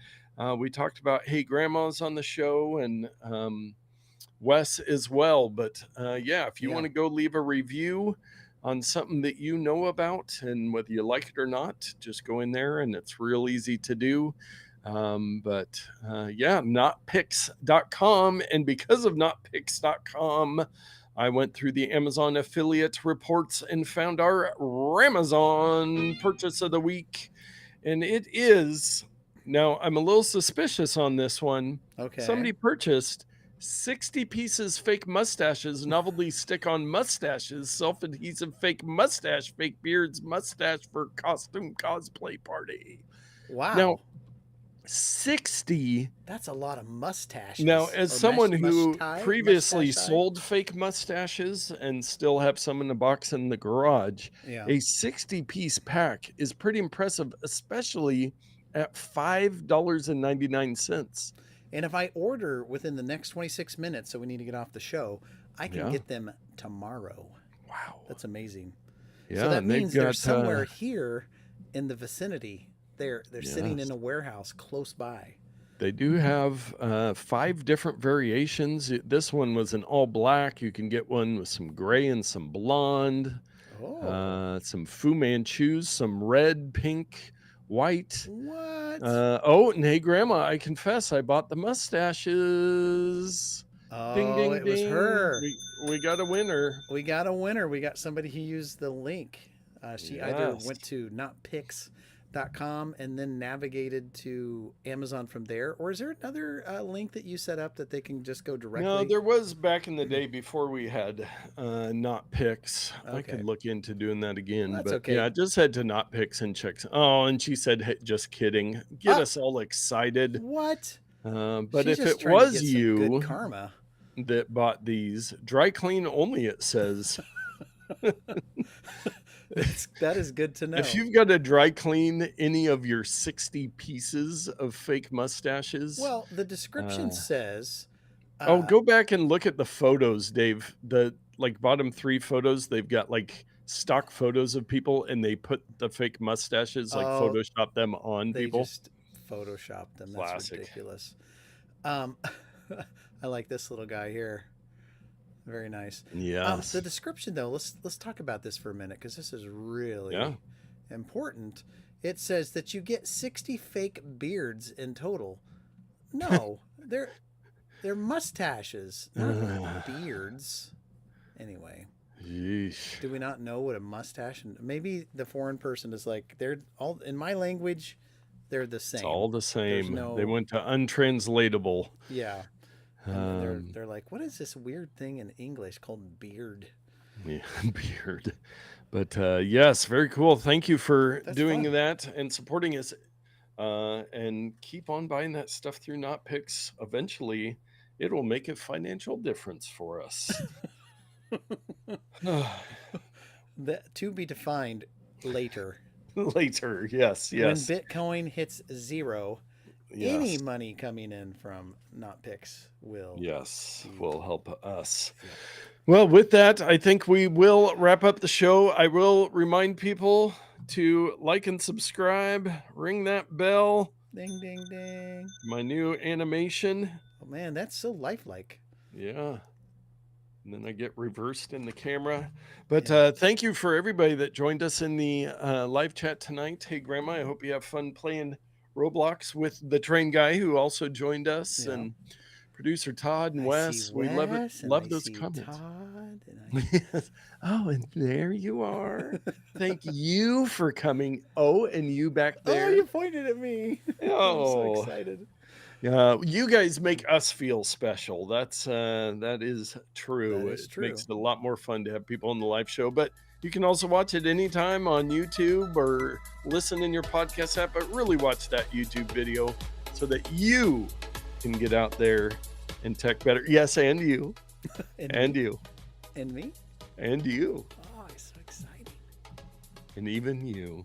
Speaker 1: We talked about Hey Grandma's on the show and Wes as well. But yeah, if you
Speaker 2: Yeah.
Speaker 1: want to go leave a review on something that you know about, and whether you like it or not, just go in there and it's real easy to do. But yeah, notpicks.com. And because of notpicks.com, I went through the Amazon affiliate reports and found our Ramazon purchase of the week. And it is now, I'm a little suspicious on this one.
Speaker 2: Okay.
Speaker 1: Somebody purchased 60 pieces fake mustaches, novelty stick on mustaches, self adhesive fake mustache, fake beards, mustache for costume cosplay party. Now,
Speaker 2: Wow.
Speaker 1: 60.
Speaker 2: That's a lot of
Speaker 1: Now,
Speaker 2: mustaches
Speaker 1: as
Speaker 2: or
Speaker 1: someone who previously
Speaker 2: mustache tie.
Speaker 1: sold fake mustaches and still have some in the box in the garage,
Speaker 2: Yeah.
Speaker 1: a 60-piece pack is pretty impressive, especially at $5.99.
Speaker 2: And if I order within the next 26 minutes, so we need to get off the show, I can
Speaker 1: Yeah.
Speaker 2: get them tomorrow.
Speaker 1: Wow.
Speaker 2: That's amazing. So
Speaker 1: Yeah,
Speaker 2: that
Speaker 1: and they've
Speaker 2: means they're
Speaker 1: got
Speaker 2: somewhere here in the vicinity. They're sitting in
Speaker 1: yes.
Speaker 2: a warehouse close by.
Speaker 1: They do have 5 different variations. This one was an all black. You can get one with some gray and some blonde,
Speaker 2: Oh.
Speaker 1: some Fu Manchus, some red, pink, white.
Speaker 2: What?
Speaker 1: Oh, and hey, Grandma, I confess I bought the mustaches. Ding,
Speaker 2: Oh,
Speaker 1: ding,
Speaker 2: it was
Speaker 1: ding.
Speaker 2: her.
Speaker 1: We got a winner.
Speaker 2: We got a winner. We got somebody who used the link. She either
Speaker 1: Yes.
Speaker 2: went to and then navigated to Amazon from there? Or is there another link that you set up that they can just go
Speaker 1: No,
Speaker 2: directly?
Speaker 1: there was back in the day before we had not picks. I could
Speaker 2: Okay.
Speaker 1: look into doing that
Speaker 2: Well,
Speaker 1: again,
Speaker 2: that's
Speaker 1: but yeah,
Speaker 2: okay.
Speaker 1: just head to not picks and check. Oh, and she said, hey, just kidding. Get
Speaker 2: Ah,
Speaker 1: us all excited.
Speaker 2: what?
Speaker 1: But
Speaker 2: She's
Speaker 1: if
Speaker 2: just
Speaker 1: it
Speaker 2: trying to
Speaker 1: was
Speaker 2: get some good
Speaker 1: you
Speaker 2: karma.
Speaker 1: that bought these, dry clean only, it says.
Speaker 2: That is good to
Speaker 1: If
Speaker 2: know.
Speaker 1: you've got to dry clean any of your 60 pieces of fake mustaches,
Speaker 2: Well, the description
Speaker 1: uh,
Speaker 2: says,
Speaker 1: oh,
Speaker 2: uh,
Speaker 1: go back and look at the photos, Dave. The like bottom 3 photos, they've got like stock photos of people and they put the fake mustaches, like
Speaker 2: oh,
Speaker 1: Photoshop them on
Speaker 2: they
Speaker 1: people.
Speaker 2: just photoshopped them. That's
Speaker 1: Classic.
Speaker 2: ridiculous. Um, I like this little guy here. Very nice. The
Speaker 1: Yes.
Speaker 2: description though, let's talk about this for a minute because this is
Speaker 1: Yeah.
Speaker 2: really important. It says that you get 60 fake beards in total. No, they're mustaches, not beards. Anyway,
Speaker 1: Yeesh.
Speaker 2: do we not know what a mustache and maybe the foreign person is like they're all in my language, they're the
Speaker 1: It's
Speaker 2: same.
Speaker 1: all the
Speaker 2: There's
Speaker 1: same. They
Speaker 2: no
Speaker 1: went to untranslatable.
Speaker 2: yeah. And then they're
Speaker 1: Um,
Speaker 2: they're like, what is this weird thing in English called beard?
Speaker 1: yeah, beard. But yes, very cool. Thank you for
Speaker 2: That's
Speaker 1: doing
Speaker 2: fun.
Speaker 1: that and supporting us. And keep on buying that stuff through Not Picks. Eventually, it will make a financial difference for us.
Speaker 2: That to be defined later.
Speaker 1: Later, yes,
Speaker 2: When
Speaker 1: yes,
Speaker 2: Bitcoin hits zero, any
Speaker 1: yes,
Speaker 2: money coming in from not picks will
Speaker 1: yes,
Speaker 2: be
Speaker 1: will help us.
Speaker 2: yep.
Speaker 1: Well, with that, I think we will wrap up the show. I will remind people to like and subscribe, ring that bell.
Speaker 2: Ding ding ding.
Speaker 1: My new animation.
Speaker 2: Oh man, that's so lifelike.
Speaker 1: Yeah. And then I get reversed in the camera. But
Speaker 2: Yeah.
Speaker 1: thank you for everybody that joined us in the live chat tonight. Hey, Grandma, I hope you have fun playing Roblox with the train guy who also joined us,
Speaker 2: Yeah.
Speaker 1: and producer Todd and
Speaker 2: I see
Speaker 1: Wes. We love it.
Speaker 2: Wes and I
Speaker 1: Love those
Speaker 2: see
Speaker 1: comments.
Speaker 2: Todd and
Speaker 1: Yes. Oh, and there you are. Thank you for coming. Oh, and you back
Speaker 2: Oh,
Speaker 1: there.
Speaker 2: you pointed at me. I'm so
Speaker 1: Oh,
Speaker 2: excited.
Speaker 1: you guys make us feel special. That is
Speaker 2: That
Speaker 1: true.
Speaker 2: is
Speaker 1: It makes
Speaker 2: true.
Speaker 1: it a lot more fun to have people on the live show. But you can also watch it anytime on YouTube or listen in your podcast app. But really watch that YouTube video so that you can get out there and tech better. Yes, and you,
Speaker 2: And
Speaker 1: and
Speaker 2: me?
Speaker 1: you,
Speaker 2: And me?
Speaker 1: and you,
Speaker 2: Oh, it's so exciting.
Speaker 1: and even you.